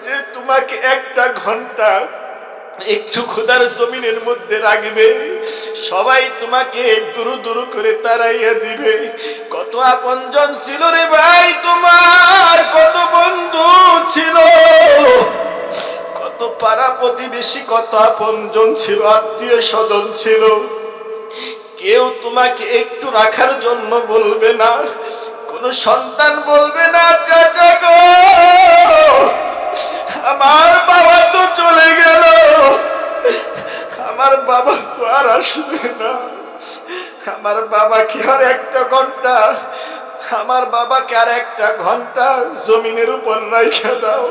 যে তোমাকে একটা ঘন্টা একটু খোদার জমিনের মধ্যে রাখবে। সবাই তোমাকে দুরু দুরু করে তাড়াইয়া দিবে। কত আপনজন ছিল রে ভাই তোমার, কত বন্ধু ছিল, কত পাড়া প্রতিবেশী, কত আপনজন ছিল, আত্মীয় স্বজন ছিল, কেউ তোমাকে একটু রাখার জন্য বলবে না। কোন সন্তান বলবে না চাচা গো আমার বাবা তো চলে গেল, আমার বাবা তো আর আসবে না, আমার বাবাকে আর একটা ঘন্টা, আমার বাবাকে আর একটা ঘন্টা জমিনের উপর রাইখা দাও,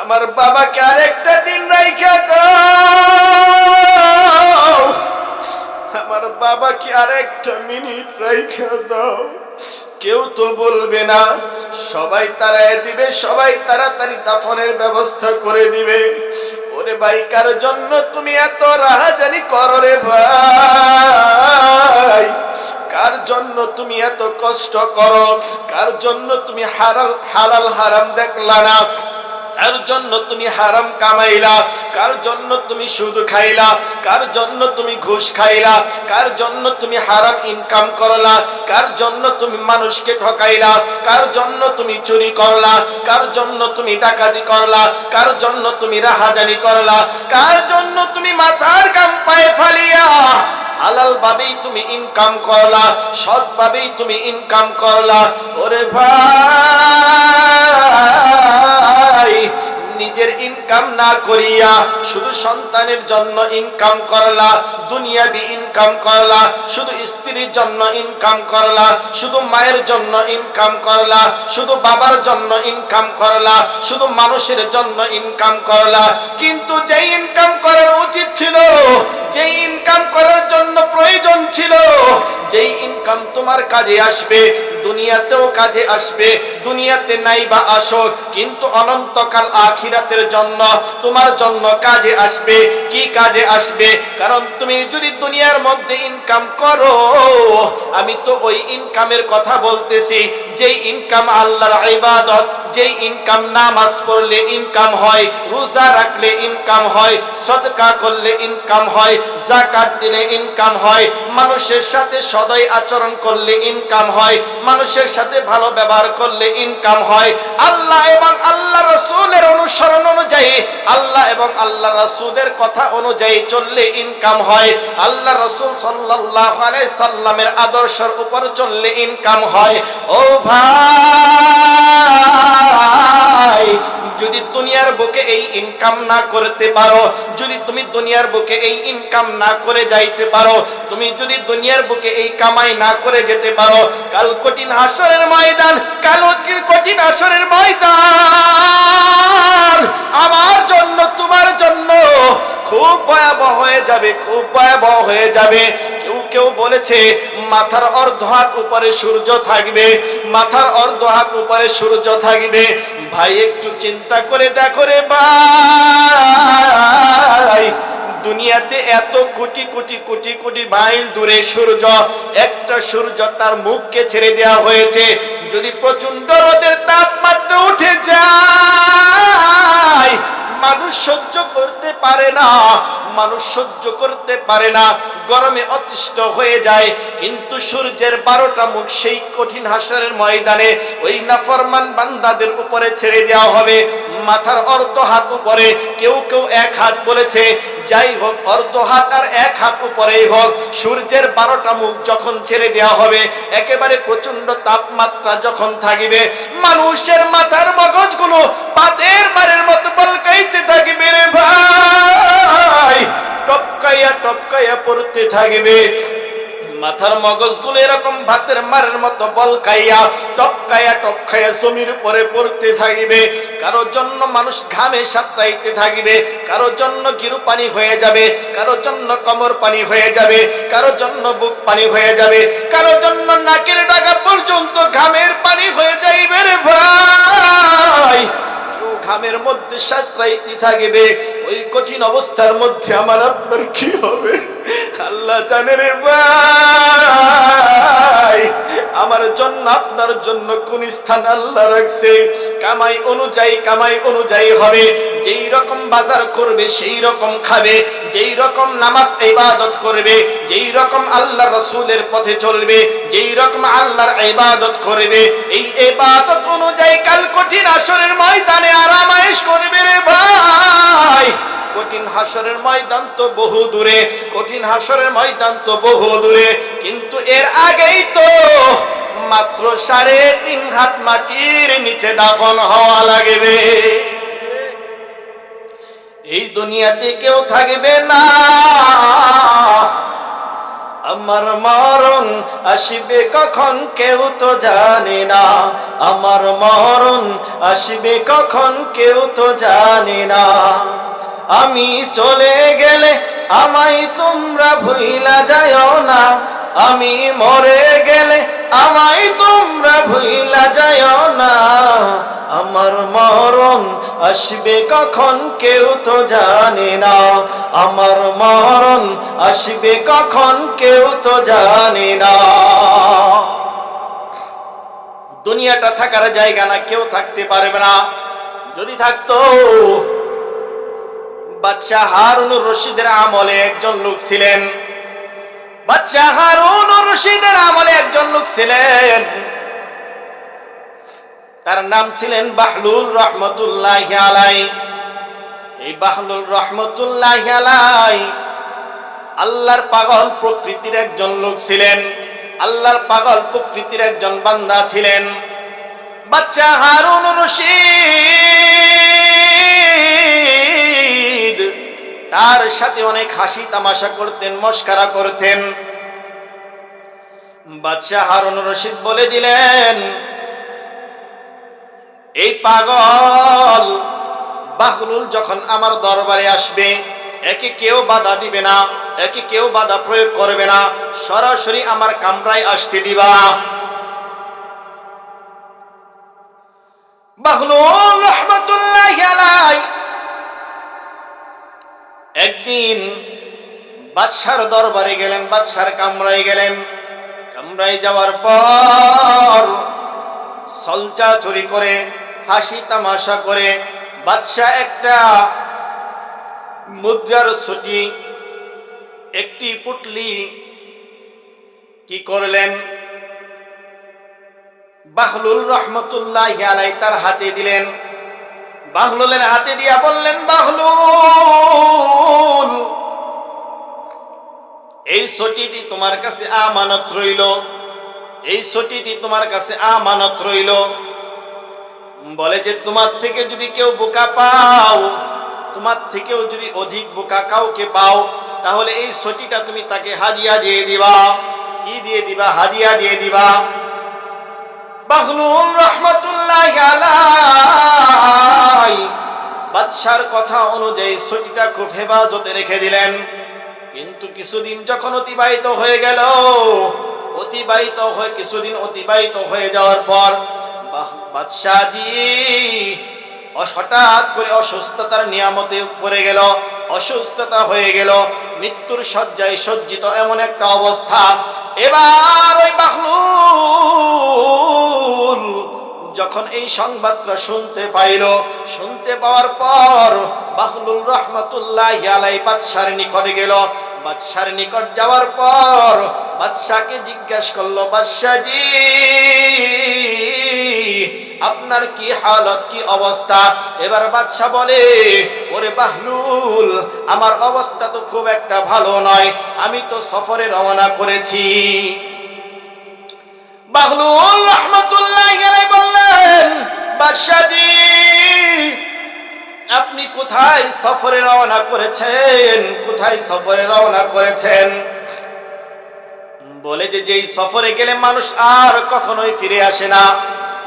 আমার বাবাকে আর একটা দিন রাইখা দাও, আমার বাবাকে আর একটা মিনিট রাইখা দাও। কেউ তো বলবে না, সবাই তাড়ায় দিবে, সবাই তাড়াতাড়ি দাফনের ব্যবস্থা করে দিবে। ওরে ভাই, কার জন্য তুমি এত রাহাজানি করো রে ভাই? কার জন্য তুমি এত কষ্ট করো? কার জন্য তুমি হালাল হারাম দেখলা না? কার জন্য তুমি হারাম কামাইলা? কার জন্য তুমি সুদ খাইলা? কার জন্য তুমি ঘুষ খাইলা? কার জন্য তুমি হারাম ইনকাম করলা? কার জন্য তুমি মানুষকে ঠকাইলা? কার জন্য তুমি চুরি করলা? কার জন্য তুমি ডাকাতি করলা? কার জন্য তুমি রাহাজানি করলা? কার জন্য তুমি মাথার গাম পায়ে ফালিয়া হালাল ভাবেই তুমি ইনকাম করলা, সৎ ভাবেই তুমি ইনকাম করলা? ওরে ভাই, নিজের ইনকাম না করিয়া শুধু সন্তানের জন্য ইনকাম করলা, দুনিয়াবি ইনকাম করলা, শুধু স্ত্রীর জন্য ইনকাম করলা, শুধু মায়ের জন্য ইনকাম করলা, শুধু বাবার জন্য ইনকাম করলা, শুধু মানুষের জন্য ইনকাম করলা। কিন্তু যেই ইনকাম করার উচিত ছিল, যেই ইনকাম করার জন্য প্রয়োজন ছিল, যেই ইনকাম তোমার কাজে আসবে, দুনিয়াতেও কাজে আসবে, দুনিয়াতে নাই বা আসো, কিন্তু অনন্তকাল আখিরাতের জন্য তোমার জন্য কাজে আসবে। কি কাজে আসবে? কারণ তুমি যদি দুনিয়ার মধ্যে ইনকাম করো, আমি তো ওই ইনকামের কথা বলতেছি যেই ইনকাম আল্লাহর ইবাদত, যেই ইনকাম নামাজ পড়লে ইনকাম হয়, রোজা রাখলে ইনকাম হয়, সদকা করলে ইনকাম হয়, যাকাত দিলে ইনকাম হয়, মানুষের সাথে সদয় আচরণ করলে ইনকাম হয়, মানুষের সাথে ভালো ব্যবহার করলে ইনকাম হয়, আল্লাহ এবং আল্লাহ রাসূলের অনুসরণ অনুযায়ী, আল্লাহ এবং আল্লাহ রাসূলের কথা অনুযায়ী চললে ইনকাম হয়, আল্লাহ রাসূল সাল্লাল্লাহু আলাইহি সাল্লামের আদর্শের উপর চললে ইনকাম হয়। ও ভাই, যদি দুনিয়ার বুকে এই ইনকাম না করতে পারো, যদি তুমি দুনিয়ার বুকে এই ইনকাম না করে যাইতে পারো, তুমি যদি দুনিয়ার বুকে এই কামাই না করে যেতে পারো, কাল কঠিন হাসরের ময়দান, কাল কঠিন হাসরের ময়দান আমার জন্য, তোমার জন্য খুব ভয়াবহ হয়ে যাবে, খুব ভয়াবহ হয়ে যাবে। কেউ বলেছে মাথার অর্ধ হাত উপরে সূর্য থাকবে, মাথার অর্ধ হাত উপরে সূর্য থাকবে। ভাই, একটু চিন্তা করে দেখো রে ভাই, দুনিয়াতে এত কোটি কোটি কোটি কোটি মাইল দূরে সূর্য, একটা সূর্য তার মুখকে ছেড়ে দেওয়া হয়েছে। যদি প্রচন্ড রোদের তাপমাত্রা উঠে যায়, মানুষ মানুষ সহ্য করতে পারে না, মানুষ সহ্য করতে পারে না, গরমে অতিষ্ঠ হয়ে যায়। কিন্তু সূর্যের 12টা মুখ সেই কঠিন হাসরের ময়দানে ওই নাফরমান বান্দাদের উপরে ছেড়ে দেওয়া হবে। মাথার অর্ধ হাত উপরে, কেউ কেউ 1 হাত বলেছে, যাই হোক অর্ধ হাত আর 1 হাত উপরেই হোক, সূর্যের 12টা মুখ যখন ছেড়ে দেওয়া হবে, একেবারে প্রচন্ড তাপমাত্রা যখন থাকবে, মানুষের মাথার মগজগুলো পাতের বারের মতো বলকাইতে থাকবে রে ভাই, টপকাইয়া টপকাইয়া পড়তে থাকবে। মাথার মগজগুলো এরকম ভাতের মারের মতো বলকাইয়া টপকাইয়া টপকাইয়া জমির উপরে পড়তে থাকবে। কারোর জন্য মানুষ ঘামে সাঁতরাইতে থাকবে, কারোর জন্য গিরু পানি হয়ে যাবে, কারোর জন্য কোমর পানি হয়ে যাবে, কারোর জন্য বুক পানি হয়ে যাবে, কারোর জন্য নাকের ডাগা পর্যন্ত ঘামের পানি হয়ে যাইবে রে ভাই। ঘামের মধ্যে সাঁতরাইতে থাকবে। ওই কঠিন অবস্থার মধ্যে আমার আপনার কি হবে আল্লাহ জানে রে ভাই। আমার জন্য আপনার জন্য কোন স্থান আল্লাহ রাখছে, কামাই অনুযায়ী হবে। যেই রকম বাজার করবে সেই রকম খাবে, যেই রকম নামাজ ইবাদত করবে, যেই রকম আল্লাহ রাসূলের পথে চলবে, যেই রকম আল্লাহর ইবাদত করবে, এই ইবাদত অনুযায়ী কাল কঠিন হাসরের ময়দানে আরামায়েশ করবে রে ভাই। কঠিন হাসরের ময়দান তো বহু দূরে, কঠিন হাসরের ময়দান তো বহু দূরে, কিন্তু এর আগেই তো মাত্র 3.5 হাত মাটির নিচে দাফন হওয়া লাগবে। এই দুনিয়াতে কেউ থাকবে না, আমার মরণ আসবে কখন কেউ তো জানে না, আমার মরণ আসবে কখন কেউ তো জানে না। আমি চলে গেলে আমায় তোমরা ভুইলা যাও না, আমি মরে গেলে আমায় তোমরা ভুইলা যাও না। আমার মরণ আসবে কখন কেউ তো জানে না, আমার মরণ আসবে কখন কেউ তো জানে না। দুনিয়াটা থাকার জায়গা না, কেউ থাকতে পারবে না। যদি থাকতো, বাদশাহ হারুনুর রশিদের আমলে একজন লোক ছিলেন, বাদশাহ হারুনুর রশিদের আমলে একজন লোক ছিলেন, তার নাম ছিলেন বাহলুল রহমতুল্লাহি আলাইহি। এই বাহলুল রহমতুল্লাহি আলাইহি আল্লাহর পাগল প্রকৃতির একজন লোক ছিলেন, আল্লাহর পাগল প্রকৃতির একজন বান্দা ছিলেন। বাদশাহ হারুনুর রশিদ তার সাথে অনেক হাসি তামাশা করতেন, মস্করা করতেন। বাদশাহ হারুনুর রশিদ বলে দিলেন, এই পাগল বাহলুল যখন আমার দরবারে আসবে, একে কেউ বাধা দিবে না, একে কেউ বাধা প্রয়োগ করবে না, সরাসরি আমার কামরায় আসতে দিবা। বাহলুল রহমতুল্লাহি আলাইহি একদিন বাদশার দরবারে গেলেন, বাদশার কামরায় গেলেন। কামরায় যাওয়ার পর সলচা চুরি করে, হাসি তামাশা করে বাদশাহ একটা মুদ্রার ছুটি, একটি পুটলি কি করলেন, বাহলুল রহমতুল্লাহি আলাইহি তার হাতে দিলেন। বাহলুলের হাতে দিয়া বললেন, বাহলুল, এই ছুটিটি তোমার কাছে আমানত রইল, এই ছুটিটি তোমার কাছে আমানত রইল। বলে যে তোমার থেকে যদি কেউ বোকা পাও, তোমার থেকেও যদি অধিক বোকা কাউকে পাও, তাহলে এই ছুটিটা তুমি তাকে হাদিয়া দিয়ে দিবা। কি দিয়ে দিবা? হাদিয়া দিয়ে দিবা। বাহলুল রহমতুল্লাহি আলাইহি বাদশার কথা অনুযায়ী ছুটিটা খুব হেফাজতে রেখে দিলেন। কিন্তু কিছুদিন যখন অতিবাহিত হয়ে গেল, কিছুদিন অতিবাহিত হয়ে যাওয়ার পর বাদশাহজি হঠাৎ করে অসুস্থতার নিয়ামতে পড়ে গেল, অসুস্থতা হয়ে গেল, মৃত্যুর শয্যায় সজ্জিত এমন একটা অবস্থা। এবার ওই বাহলুল যখন এই সংবাদটা শুনতে পাইল, শুনতে পাওয়ার পর বাহলুল রহমাতুল্লাহি আলাইহি বাদশার নিকটে গেল। বাদশার নিকট যাওয়ার পর বাদশাকে জিজ্ঞাসা করলো, বাদশাজি আপনার কি হালত, কি অবস্থা? এবার বাদশা বলে, ওরে বাহলুল, আমার অবস্থা তো খুব একটা ভালো নয়, আমি তো সফরে রওনা করেছি। বাহলুল রহমাতুল্লাহি আলাইহি বললেন, বাদশাজি আপনি কোথায় সফরে রওনা করেছেন? কোথায় সফরে রওনা করেছেন? বলে যে যেই সফরে গেলে মানুষ আর কখনোই ফিরে আসে না।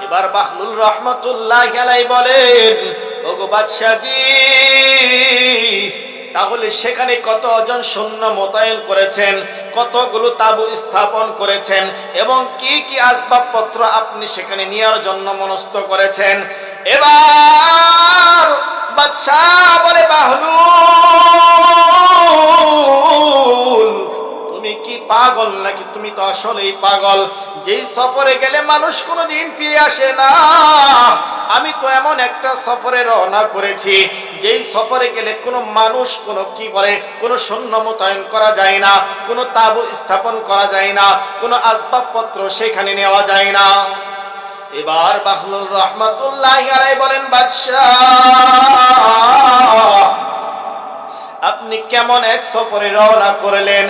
এবার বাহলুল রহমাতুল্লাহি আলাইহি বলেন, ওগো বাদশাজি তাহলে সেখানে কতজন সৈন্য মোতায়েন করেছেন, কতগুলো তাবু স্থাপন করেছেন এবং কি কি আসবাবপত্র আপনি সেখানে নেওয়ার জন্য মনস্থ করেছেন? এবার বাদশাহ বলে, বাহলুল তুমি কি পাগল নাকি? তুমি তো আসলেই পাগল। যেই সফরে গেলে মানুষ কোনোদিন ফিরে আসে না, আমি তো এমন একটা সফরে রওনা করেছি যেই সফরে গেলে কোনো মানুষ কোনো সৈন্য মোতায়েন করা যায় না, কোনো তাবু স্থাপন করা যায় না, কোনো আসবাবপত্র সেখানে নেওয়া যায় না। এবার বাহলুল রহমাতুল্লাহি আলাইহি বলেন, বাদশাহ আপনি কেমন এক সফরে রওনা করলেন?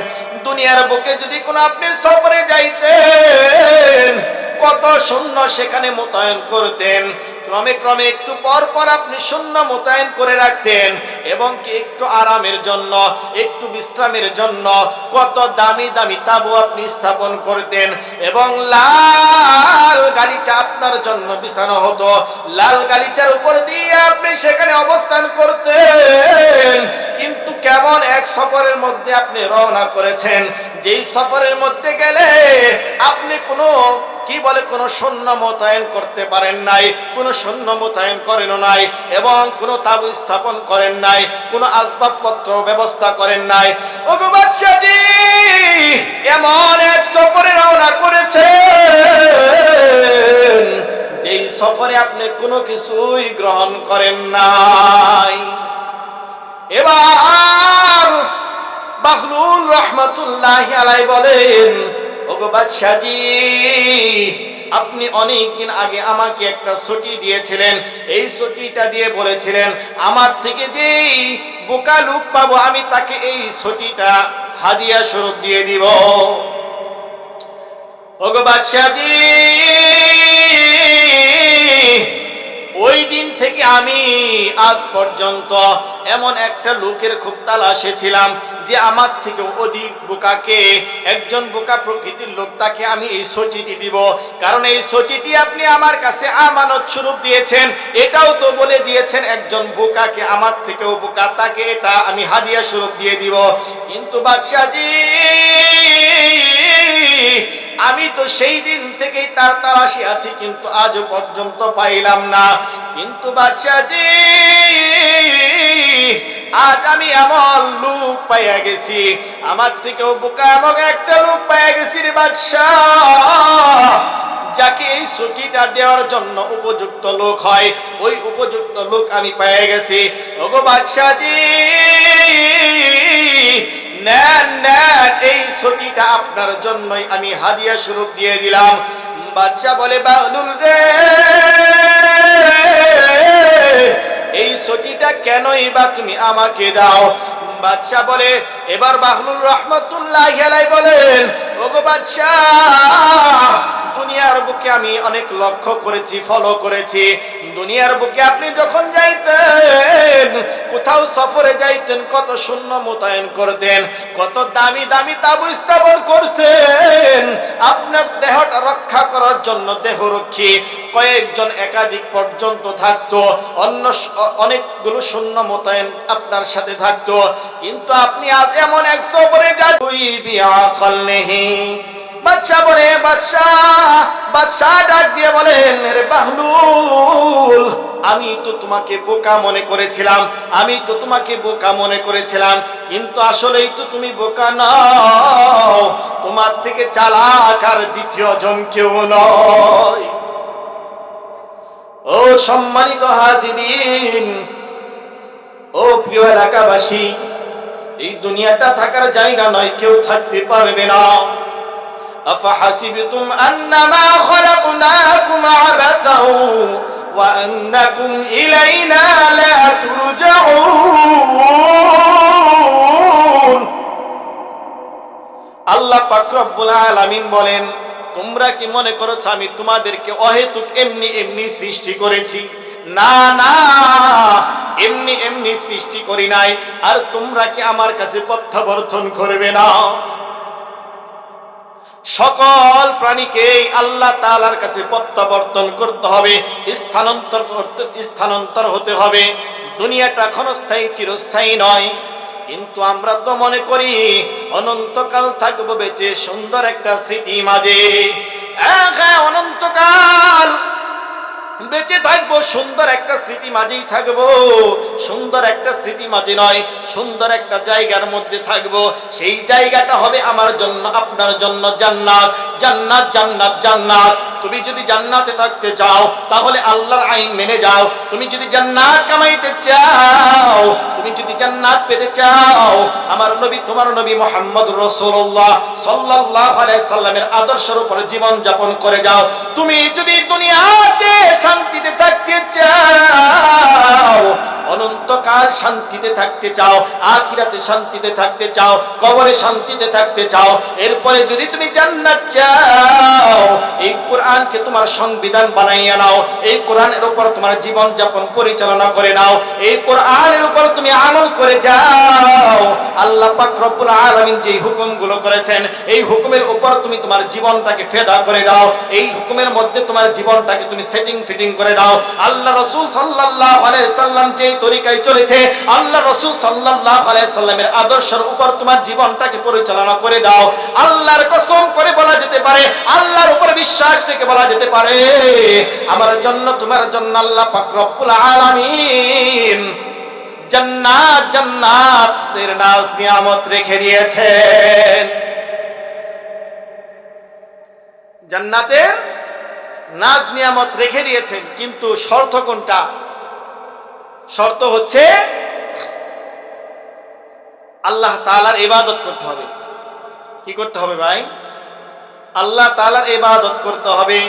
দুনিয়ার বুকে যদি কোনো আপনি সফরে যাইতেন, কত সৈন্য সেখানে মোতায়েন করতেন। ক্রমে ক্রমে একটু পর পর আপনি সৈন্য মোতায়েন করে রাখতেন এবং কি একটু আরামের জন্য, একটু বিশ্রামের জন্য কত দামি দামি তাবু আপনি স্থাপন করতেন এবং লাল গালিচা আপনার জন্য বিছানো হতো। লাল গালিচার উপর দিয়ে আপনি সেখানে অবস্থান করতেন। কিন্তু কেমন এক সফরের মধ্যে আপনি রওনা করেছেন, যেই সফরের মধ্যে গেলে আপনি কোনো কোনো সৈন্য মোতায়েন করতে পারেন নাই, কোনো সৈন্য মোতায়েন করেন নাই এবং কোনো তাবু স্থাপন করেন নাই, কোনো আসবাবপত্র ব্যবস্থা করেন নাই। ওগো বাদশাজি এমন এক সফরে রওনা করেছেন যেই সফরে আপনি কোনো কিছুই গ্রহণ করেন নাই। এবার বাহলুল রহমাতুল্লাহি আলাইহি বলেন, ওগো বাদশাজি আপনি অনেকদিন আগে আমাকে একটা ছুটি দিয়েছিলেন, এই ছুটিটা দিয়ে বলেছিলেন আমার থেকে যেই বোকা লোক পাবো আমি তাকে এই ছুটিটা হাদিয়া স্বরূপ দিয়ে দিব। ওগো বাদশাজি ওই দিন থেকে আমি আজ পর্যন্ত এমন একটা লোকের খুব তালাশে ছিলাম যে আমার থেকে অধিক বোকাকে, একজন বোকা প্রকৃতির লোক, তাকে আমি এই ছুটিটি দিব। কারণ এই ছুটিটি আপনি আমার কাছে আমানত স্বরূপ দিয়েছেন, এটাও তো বলে দিয়েছেন একজন বোকাকে, আমার থেকেও বোকা, তাকে এটা আমি হাদিয়া স্বরূপ দিয়ে দিব। কিন্তু বাদশাজি আমি তো সেই দিন থেকেই তার তালাশে আছি, কিন্তু আজ পর্যন্ত পাইলাম না। কিন্তু বাদশাজি আজ আমি এমন লোক পাইয়া গেছি, আমার থেকেও বোকা এমন একটা লোক পাইয়া গেছি রে বাদশাহ, যাকে এই ছুটিটা দেওয়ার জন্য উপযুক্ত লোক হয়, ওই উপযুক্ত লোক আমি পেয়ে গেছি। ওগো বাদশাজি নেন নেন, এই ছুটিটা আপনার জন্যই আমি হাদিয়া স্বরূপ দিয়ে দিলাম। বাদশা বলে, বাহলুল রে এই ছুটিটা কেনই বা তুমি আমাকে দাও? বাদশা বলে, এবার বাহলুল রহমাতুল্লাহি আলাইহি বলেন, ওগো বাদশাহ দুনিয়ার বুকে আমি অনেক লক্ষ্য করেছি, ফলো করেছি। দুনিয়ার বুকে আপনি যখন যাইতেন, কোথাও সফরে যাইতেন, কত সৈন্য মোতায়েন করতেন, কত দামি দামি তাবু স্থাপন করতেন। আপনার দেহটা রক্ষা করার জন্য দেহরক্ষী কয়েকজন একাধিক পর্যন্ত থাকতো, অনেকগুলো সৈন্য মোতায়েন আপনার সাথে থাকতো। কিন্তু আপনি আজ এমন এক সফরে যান, তুই বিআকল নেহি। বাদশা বলে, বাদশাহ ডাক দিয়ে বলেন, রে বাহলুল আমি তো তোমাকে বোকা মনে করেছিলাম, আমি তো তোমাকে বোকা মনে করেছিলাম, কিন্তু আসলেই তো তুমি বোকা নও, তোমার থেকে চালাক আর দ্বিতীয় জন কেউ নয়। ও সম্মানিত হাজিরিন, ও প্রিয় এলাকাবাসী, এই দুনিয়াটা থাকার জায়গা নয়, কেউ থাকতে পারবে না। আফাহাসিবতুম আন্নামা খলাকনাকুম আবাতাও ওয়া আন্নাকুম ইলাইনা লা তুরজাউন। আল্লাহ পাক রব্বুল আলামিন বলেন, তোমরা কি মনে করেছো আমি তোমাদেরকে অহেতুক এমনি এমনি সৃষ্টি করেছি? না না, এমনি এমনি সৃষ্টি করি নাই। আর তোমরা কি আমার কাছে প্রত্যাবর্তন করবে না? সকল প্রাণীকে আল্লাহ তাআলার কাছে প্রত্যাবর্তন করতে হবে, স্থানান্তর হতে হবে। দুনিয়াটা ক্ষণস্থায়ী, চিরস্থায়ী নয়। কিন্তু আমরা তো মনে করি অনন্তকাল থাকবো বেঁচে, সুন্দর একটা স্মৃতি মাঝে। হ্যাঁ, অনন্তকাল বেঁচে থাকবো, সুন্দর একটা স্মৃতি মাঝেই থাকবো। সুন্দর একটা স্মৃতি মাঝে নয়, সুন্দর একটা জায়গার মধ্যে থাকবো। সেই জায়গাটা হবে আমার জন্য, আপনার জন্য জান্নাত। জান্নাত, জান্নাত, জান্নাত। তুমি যদি জান্নাতে থাকতে চাও তাহলে আল্লাহর আইন মেনে যাও। তুমি যদি জান্নাত কামাইতে চাও, তুমি যদি জান্নাত পেতে চাও, আমার নবী, তোমার নবী মুহাম্মদ রাসূলুল্লাহ সাল্লাল্লাহু আলাইহি সাল্লামের আদর্শের উপর জীবন যাপন করে যাও। তুমি যদি দুনিয়াতে শান্তিতে থাকতে চাও, অনন্তকাল শান্তিতে থাকতে চাও, আখিরাতে শান্তিতে থাকতে চাও, কবরে শান্তিতে থাকতে চাও, এরপরে যদি তুমি জান্নাত চাও, এই কোরআনকে তোমার সংবিধান বানাইয়া নাও। এই কোরআনের উপর তোমার জীবন যাপন পরিচালনা করে নাও। এই কোরআনের উপর তুমি আমল করে যাও। আল্লাহ পাক রব্বুল আলামিন যে হুকুমগুলো করেছেন, এই হুকুমের উপর তুমি তোমার জীবনটাকে ফেদা করে দাও। এই হুকুমের মধ্যে তোমার জীবনটাকে তুমি সেটিং ফিটিং করে দাও। আল্লাহ রাসূল সাল্লাল্লাহু আলাইহি সাল্লাম যেই তরিকায় চলেছে, আল্লাহ রাসূল সাল্লাল্লাহু আলাইহি সাল্লামের আদর্শের উপর তোমার জীবনটাকে পরিচালনা করে দাও। আল্লাহর কসম করে বলা যেতে পারে, আল্লাহর উপর বিশ্বাস রেখে বলা যেতে পারে, আমার জন্য, তোমার জন্য আল্লাহ পাক রব্বুল আলামিন জান্নাত, জান্নাতের নাজ নিয়ামত রেখে দিয়েছেন। জান্নাতের নাজ নিয়ামত রেখে দিয়েছেন। কিন্তু শর্ত কোনটা? শর্ত হচ্ছে আল্লাহ তাআলার ইবাদত করতে হবে। কি করতে হবে ভাই? আল্লাহ তাআলার ইবাদত করতে হবে।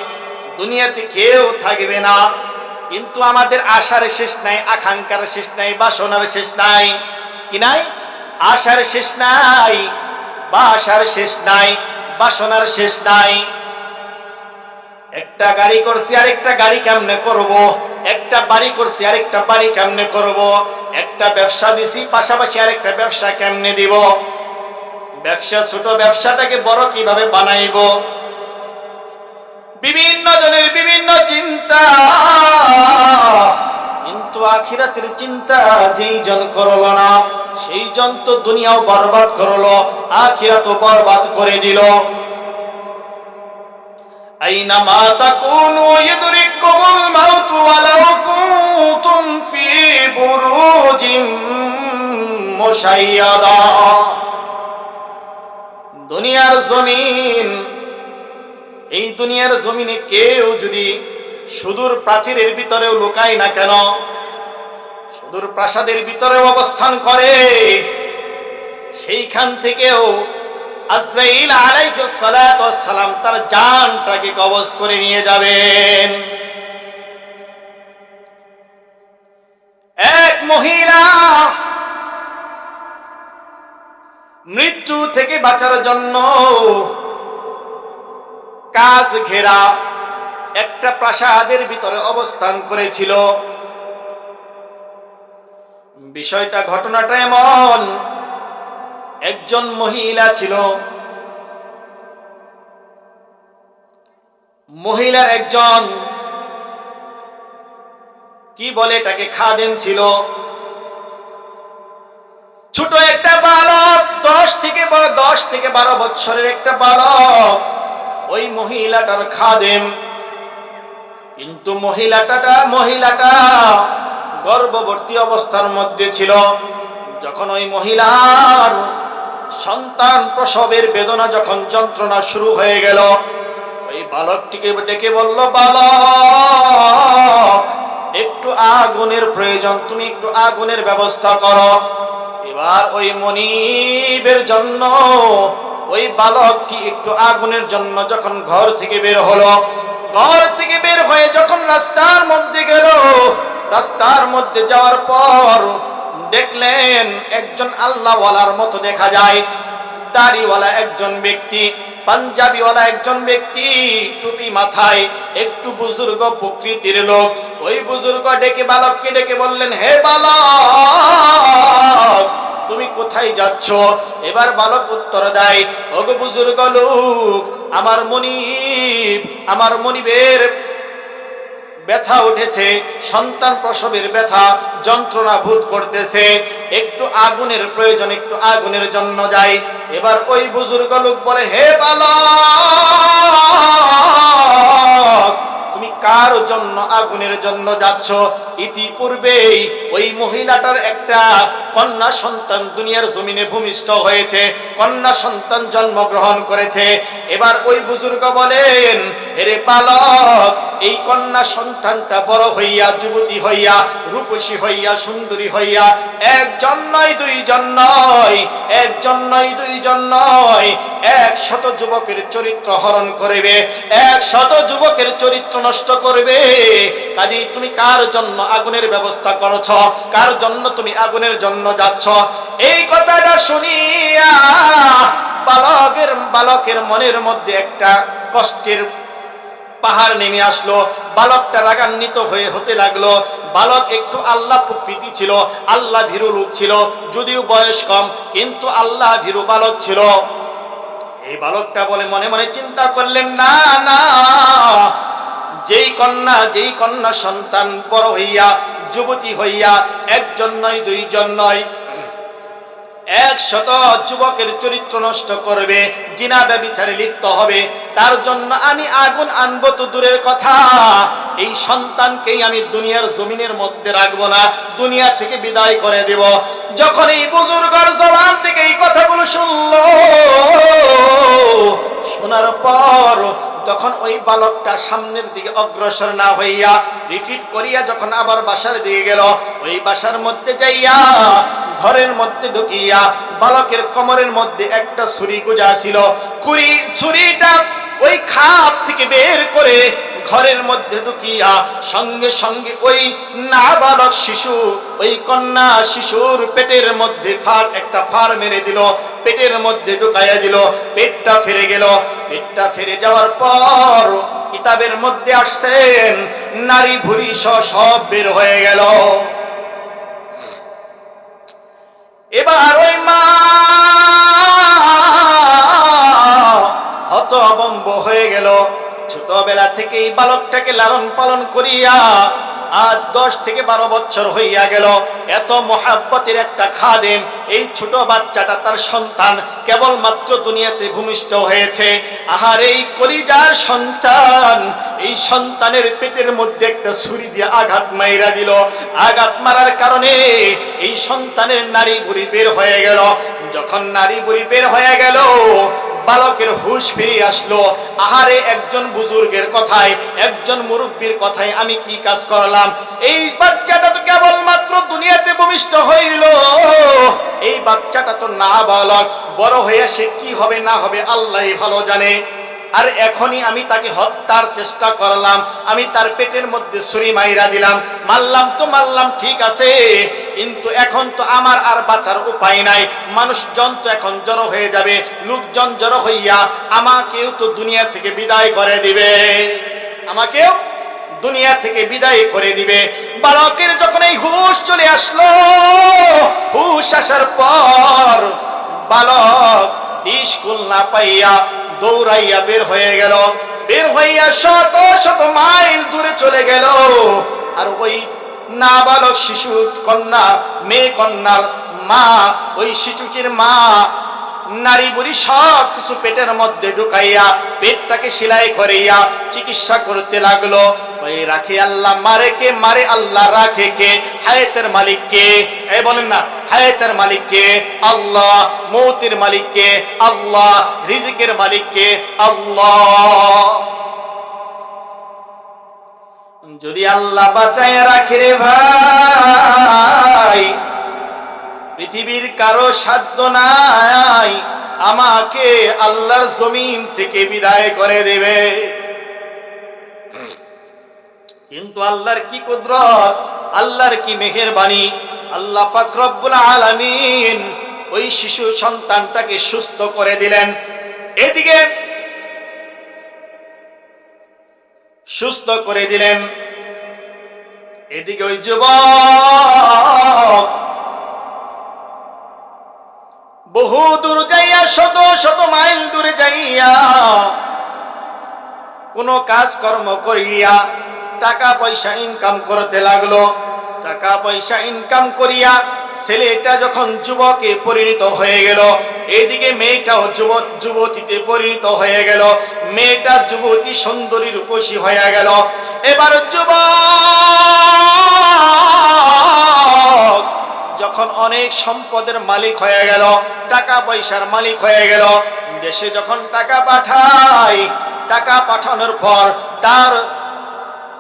দুনিয়াতে কেউ থাকবে না, কিন্তু আমাদের আশার শেষ নাই, আকাঙ্ক্ষার শেষ নাই, বাসনার শেষ নাই। কি নাই? আশার শেষ নাই, বাসার শেষ নাই, বাসনার শেষ নাই। একটা গাড়ি করছি, আরেকটা গাড়ি কেমনে করব? একটা বাড়ি করছি, আরেকটা বাড়ি কেমনে করব? একটা ব্যবসা দিছি, পাশাপাশি আরেকটা ব্যবসা কেমনে দিব? ব্যবসা, ছোট ব্যবসাটাকে বড় কিভাবে বানাইব? বিভিন্ন জনের বিভিন্ন চিন্তা, কিন্তু আখিরাতের চিন্তা যেই জন করলো না, সেই জন তো দুনিয়াও বরবাদ করলো, আখিরাতও বরবাদ করে দিল। আইনামা তাকুনু ইদরিকুমুল মাউতু ওয়ালাউ কুনতুম ফি বুরুজিম মুশাইয়াদা। দুনিয়ার জমিন, এই দুনিয়ার জমিনে কেউ যদি সুদূর প্রাচীরের ভিতরেও লুকায় না কেন, সুদূর প্রাসাদের ভিতরেও অবস্থান করে, সেইখান থেকেও আজরাইল আলাইহিস সালাতু ওয়াস সালাম তার জানটাকে কবজ করে নিয়ে যাবেন। এক মহিলা মৃত্যু থেকে বাঁচার জন্য কাজ ঘেরা একটা প্রাসাদের ভিতরে অবস্থান করেছিল। বিষয়টা, ঘটনাটা এমন, একজন মহিলা ছিল, মহিলার একজন কি বলে এটাকে, খাদেম ছিল। ছোট একটা বালক, 10 থেকে 12 বছরের একটা বালক, ওই মহিলাটার খাদেম। কিন্তু মহিলাটা গর্ভবতী অবস্থার মধ্যে ছিল। যখন ওই মহিলার সন্তান প্রসবের বেদনা, যখন যন্ত্রণা শুরু হয়ে গেল, ওই ওই বালকটিকে ডেকে বলল, বালক, একটু আগুনের প্রয়োজন, তুমি একটু আগুনের ব্যবস্থা করো। এবার ওই মনিবের জন্য ওই বালকটি একটু আগুনের জন্য যখন ঘর থেকে বের হলো, ঘর থেকে বের হয়ে যখন রাস্তার মধ্যে গেল, রাস্তার মধ্যে যাওয়ার পর দেখলেন একজন আল্লাহওয়ালার মতো দেখা যায়, দাড়িওয়ালা একজন ব্যক্তি, পাঞ্জাবিওয়ালা একজন ব্যক্তি, টুপি মাথায়, একটু বুজুর্গ প্রকৃতির লোক। ওই বুজুর্গ ডেকে বালককে ডেকে বললেন, হে বালক, তুমি কোথায় যাচ্ছ? এবার বালক উত্তর দেয়, ওগো বুজুর্গ লোক, আমার মনিবের ব্যথা উঠেছে, সন্তান প্রসবের ব্যথা, যন্ত্রণা ভূত করতেছে, একটু আগুনের প্রয়োজন, একটু আগুনের জন্য যাই। এবার ওই বুজুর্গ লোক বলে, হে বালক, তুমি কার জন্য আগুনের জন্য যাচ্ছ? ইতিপূর্বেই ওই মহিলাটার একটা কন্যা সন্তান দুনিয়ার জমিনে ভূমিষ্ঠ হয়েছে, কন্যা সন্তান জন্মগ্রহণ করেছে। এবার ওই বুজুর্গ বলেন, হে বালক, এই কন্যা সন্তানটা বড় হইয়া, যুবতী হইয়া, রূপসী হইয়া, সুন্দরী হইয়া, একজন নয় দুইজন নয়, একজন নয় দুইজন নয়, 100 যুবকের চরিত্র হরণ করবে, 100 যুবকের চরিত্র নষ্ট করবে। কাজেই তুমি কার জন্য আগুনের ব্যবস্থা করছ? কার জন্য তুমি আগুনের জন্য যাচ্ছ? এই কথাটা শুনিয়া বালকের মনের মধ্যে একটা কষ্টের পাহাড় নেমে আসলো। বালকটা রাগান্বিত হতে লাগলো। বালক একটু আল্লাহ প্রকৃতি ছিল, আল্লাহ ভীরু লোক ছিল, যদিও বয়স কম, কিন্তু আল্লাহ ভীরু বালক ছিল। এই বালকটা বলে, মনে মনে চিন্তা করলেন, না না, যেই কন্যা সন্তান বড় হইয়া, যুবতী হইয়া, একজন নয় দুইজন নয়, 100 যুবকের চরিত্র নষ্ট করবে, জিনা ব্যভিচারে লিপ্ত হবে, তার জন্য আমি আগুন আনবো তো দূরের কথা, এই সন্তানকেই আমি দুনিয়ার জমিনের মধ্যে রাখবো না, দুনিয়া থেকে বিদায় করে দেব। যখন এই বুজুর্গের জবান থেকে এই কথাগুলো শুনলো, শোনার পর তখন ওই বালকটা সামনের দিকে অগ্রসর না হইয়া রিপিট করিয়া যখন আবার বাসার দিকে গেল, ওই বাসার মধ্যে যাইয়া ঘরের মধ্যে ঢুকিয়া বালকের কোমরের মধ্যে একটা ছুরি গুজা ছিল, ছুরিটা ওই খাপ থেকে বের করে ঘরের মধ্যে ঢুকিয়া সঙ্গে সঙ্গে ওই নাবালক শিশু, ওই কন্যা শিশুর পেটের মধ্যে একটা ফার মেরে দিল, পেটের মধ্যে ঢুকাইয়া দিল। পেটটা ফিরে গেল। পেটটা ফিরে যাওয়ার পর কিতাবের মধ্যে আসছেন নারী ভুঁড়ি সব বের হয়ে গেল। এবার ওই মা হতভম্ব হয়ে গেল। ছোটবেলা থেকে এই বালকটাকে লালন পালন করিয়া আজ 10 থেকে 12 বছর হইয়া গেল। এত মহাব্বতের একটা খাদেম, এই ছোট বাচ্চাটা তার সন্তান, কেবলমাত্র দুনিয়াতে ভূমিষ্ঠ হয়েছে। আহার এই কলিজার সন্তান, এই সন্তানের পেটের মধ্যে একটা ছুরি দিয়ে আঘাত মাইরা দিল। আঘাত মারার কারণে এই সন্তানের নারী বুড়ি বের হয়ে গেল। যখন নারী বুড়ি বের হয়ে গেল, বালকের হুঁশ ফিরে আসলো। আহারে, একজন বুজুর্গের কথায়, একজন মুরব্বীর কথায় আমি কি কাজ করলাম? এই বাচ্চাটা তো কেবলমাত্র দুনিয়াতে ভূমিষ্ঠ হইল, এই বাচ্চাটা তো না বালক, বড় হয়ে সে কি হবে না হবে আল্লাহই ভালো জানে। আর এখনই আমি তাকে হত্যার চেষ্টা করলাম, আমি তার পেটের মধ্যে ছুরি মাইরা দিলাম। মারলাম ঠিক আছে, কিন্তু এখন তো আমার আর বাঁচার উপায় নাই। মানুষজন তো এখন জড়ো হয়ে যাবে, লোকজন জড়ো হইয়া আমাকেও তো দুনিয়া থেকে বিদায় করে দিবে, আমাকেও দুনিয়া থেকে বিদায় করে দিবে। বালকের যখন এই হুঁশ চলে আসলো, হুঁশ আসার পর বালক স্কুল না পাইয়া দৌড়াইয়া বের হয়ে গেল। বের হইয়া শত শত মাইল দূরে চলে গেল। আর ওই নাবালক শিশু কন্যা, মেয়ে কন্যার মা, ওই শিশুটির মা নারী বুড়ি সব কিছু পেটের মধ্যে ঢুকাইয়া পেটটাকে সেলাই করিয়া চিকিৎসা করতে লাগলো। ওই রাখে আল্লাহ, মারে কে? মারে আল্লাহ, রাখে কে? হায়াতের মালিক কে? এই বলেন না, হায়াতের মালিক কে? আল্লাহ। মৌতের মালিক কে? আল্লাহ। রিজিকের মালিক কে? আল্লাহ। যদি আল্লাহ বাঁচায় রাখে রে ভাই, পৃথিবীর কারো সাধ্য নাই আমাকে আল্লাহর জমিন থেকে বিদায় করে দেবে। কিন্তু আল্লাহর কি কুদরত, আল্লাহর কি মেহেরবানি, আল্লাহ পাক রব্বুল আলামিন ওই শিশু সন্তানটাকে সুস্থ করে দিলেন। এদিকে সুস্থ করে দিলেন, এদিকে ওই যুবক বহু দূর যাইয়া, শত শত মাইল দূরে যাইয়া কোন কাজ কর্ম করিয়া টাকা পয়সা ইনকাম করতে লাগলো। টাকা পয়সা ইনকাম করিয়া ছেলেটা যখন যুবকে পরিণত হয়ে গেল, এইদিকে মেয়েটাও যুবতীতে পরিণত হয়ে গেল। মেয়েটা যুবতী সুন্দরী রূপসী হয়ে গেল। এবার যুবক যখন অনেক সম্পদের মালিক হয়ে গেল, টাকা পয়সার মালিক হয়ে গেল, দেশে যখন টাকা পাঠায়, টাকা পাঠানোর পর তার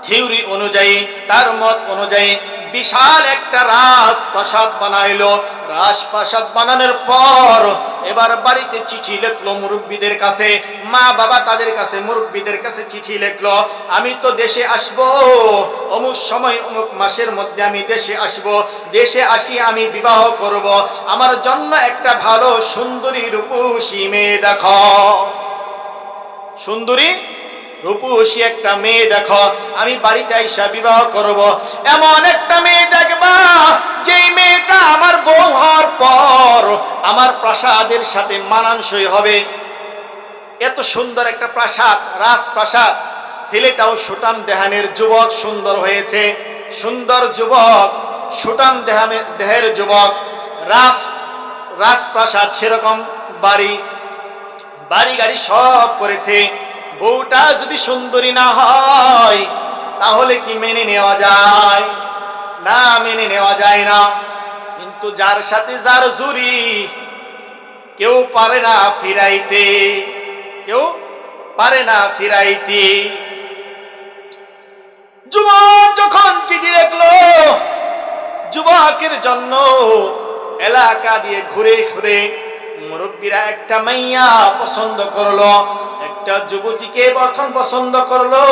থিওরি অনুযায়ী, তার মত অনুযায়ী বিশাল একটা রাজপ্রাসাদ বানাইলো। রাজপ্রাসাদ বানানোর পর এবার বাড়িতে চিঠি লিখলো মুরব্বীদের কাছে, মা বাবা তাদের কাছে, মুরব্বীদের কাছে চিঠি লিখলো, আমি তো দেশে আসব, অমুক সময় অমুক মাসের মধ্যে আমি দেশে আসব, দেশে আসি আমি বিবাহ করব, আমার জন্য একটা ভালো সুন্দরী রূপসী মেয়ে দেখো, সুন্দরী রূপসী একটা মেয়ে দেখো, আমি বাড়িতে আইসা বিবাহ করব। এমন একটা মেয়ে দেখবা যেই মেয়েটা আমার বউ হওয়ার পর আমার প্রাসাদের সাথে মানানসই হবে। এত সুন্দর একটা প্রাসাদ, রাজপ্রাসাদ। ছেলেটাও সুটাম দেহানের যুবক, সুন্দর হয়েছে, সুন্দর যুবক, সুটাম দেহের যুবক। রাজপ্রাসাদ, সেরকম বাড়ি গাড়ি সব করেছে। বউটা যদি সুন্দরী না হয় তাহলে কি মেনে নেওয়া যায়? না, মেনে নেওয়া যায় না। কিন্তু যার সাথে যার জুরি, কেউ পারে না ফিরাইতে, কেউ পারে না ফিরাইতে। যুবক যখন চিঠি লিখলো, যুবকের জন্য এলাকা দিয়ে ঘুরে ঘুরে মুরব্বীরা একটা মাইয়া পছন্দ করলো, একটা যুবতীকে যখন পছন্দ করলো,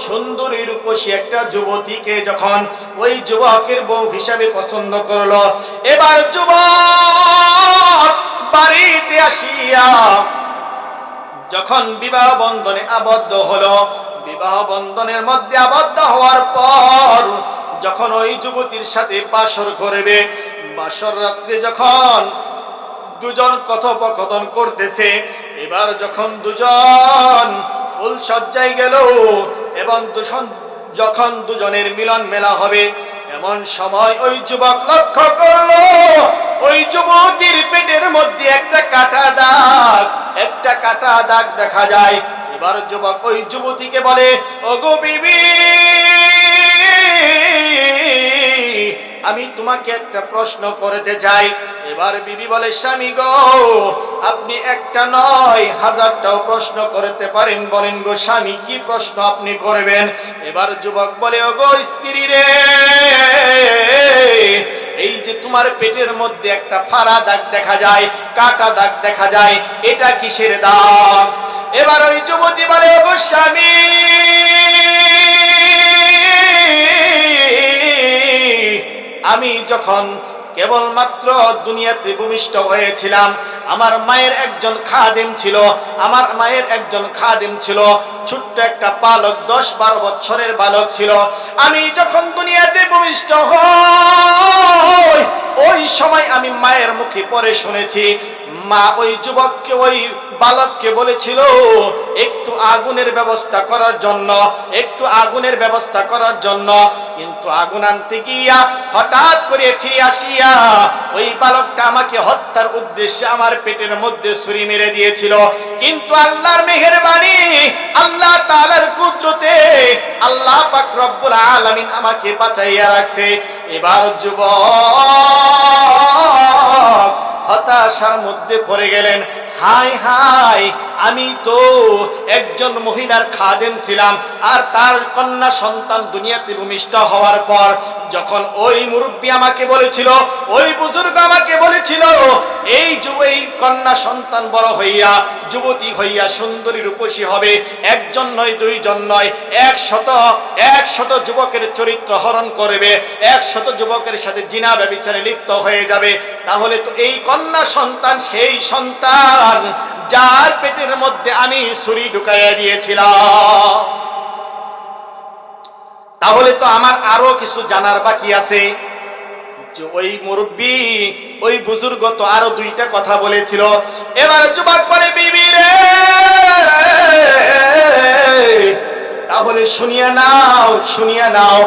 সুন্দরী রূপসী একটা যুবতীকে যখন ওই যুবকের বউ হিসাবে পছন্দ করলো, এবার যুবক বাড়িতে আসিয়া যখন বিবাহ বন্ধনে আবদ্ধ হলো, বিবাহ বন্ধনের মধ্যে আবদ্ধ হওয়ার পর যখন ওই যুবতীর সাথে বাসর করবে, বাসর রাত্রে যখন দুজন কথোপকথন করতেছে, এবার যখন দুজন ফুল সজ্জায় গেল এবং যখন দুজনের মিলন মেলা হবে, এমন সময় ওই যুবক লক্ষ্য করলো ওই যুবতীর পেটের মধ্যে একটা কাটা দাগ দেখা যায়। এবার যুবক ওই যুবতীকে বলে, ওগো বিবি, আমি তোমাকে একটা প্রশ্ন করতে চাই। এবার বিবি বলে, স্বামী গো, আপনি একটা নয় হাজারটাও প্রশ্ন করতে পারেন, বলেন গো স্বামী, কি প্রশ্ন আপনি করবেন? এবার যুবক বলে, ওগো স্ত্রী রে, এই যে তোমার পেটের মধ্যে একটা ফাড়া দাগ দেখা যায়, কাটা দাগ দেখা যায়, এটা কিসের দাগ? এবার ওই যুবতী বলে, ওগো স্বামী, আমি যখন কেবলমাত্র দুনিয়াতে ভূমিষ্ঠ হয়েছিলাম, আমার মায়ের একজন খাদেম ছিল, ছোট্ট একটা বালক, 10-12 বছরের বালক ছিল। আমি যখন দুনিয়াতে ভূমিষ্ঠ হই, ওই সময় আমি মায়ের মুখ মুখে পরে শুনেছি, মা ওই যুবককে, ওই বালককে বলেছিল একটু আগুনের ব্যবস্থা করার জন্য, একটু আগুনের ব্যবস্থা করার জন্য। কিন্তু আগুন আনতে গিয়া হঠাৎ করে ফিরে আসিয়া ওই বালকটা আমাকে হত্যার উদ্দেশ্যে আমার পেটের মধ্যে ছুরি মেরে দিয়েছিল। কিন্তু আল্লাহর মেহেরবানি, আল্লাহ তাআলার কুদরতে আল্লাহ পাক রব্বুল আলামিন আমাকে বাঁচাইয়া রাখছে। এবার যুবক হতাশার মধ্যে পড়ে গেলেন। হায় হায়, আমি তো একজন মহিলার খাদেম ছিলাম, আর তার কন্যা সন্তান দুনিয়াতে ভূমিষ্ঠ হওয়ার পর যখন ওই মুরব্বী আমাকে বলেছিল, ওই বুজুর্গ আমাকে বলেছিল এই কন্যা সন্তান বড় হইয়া যুবতী হইয়া সুন্দরী রূপসী হবে, একজন নয় দুইজন নয়, 100 যুবকের চরিত্র হরণ করবে, 100 যুবকের সাথে জিনা ব্যভিচারে লিপ্ত হয়ে যাবে, তাহলে তো এই কন্যা সন্তান সেই সন্তান যার পেটের মধ্যে আমি ছুরি ঢুকাইয়া দিয়েছিলাম। তাহলে তো আমার আরো কিছু জানার বাকি আছে। ওই মুরব্বী, ওই বুজুর্গ তো আরো 2টা কথা বলেছিল। এবার যুবক বলে, বিবি রে, তাহলে শুনিয়া নাও, শুনিয়া নাও,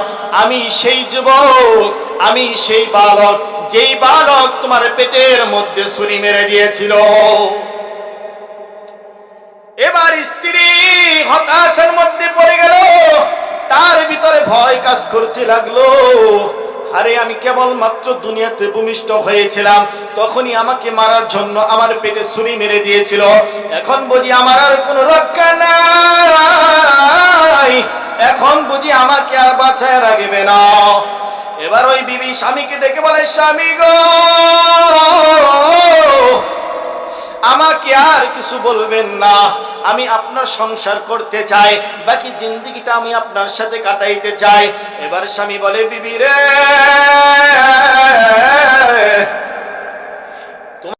আমি সেই যুবক, আমি সেই বালক, যেই বালক তোমার পেটের মধ্যে ছুরি মেরে দিয়েছিল। এবার স্ত্রী হতাশার মধ্যে পড়ে গেল, তার ভিতরে ভয় কাজ করতে লাগলো। আরে আমি কেবল মাত্র দুনিয়াতে ভূমিষ্ঠ হয়েছিলাম, তখনই আমাকে মারার জন্য আমার পেটে ছুরি মেরে দিয়েছিল, এখন বুঝি আমার আর কোনো রক্ষা নাই, এখন বুঝি আমাকে আর বাঁচায় রাখবে না। এবার ওই বিবি স্বামীকে ডেকে বলে, স্বামী গো, আমাকে আর কিছু বলবেন না, আমি আপনার সংসার করতে চাই, বাকি জিন্দেগিটা আমি আপনার সাথে কাটাইতে চাই। এবার স্বামী বলে, বিবি রে,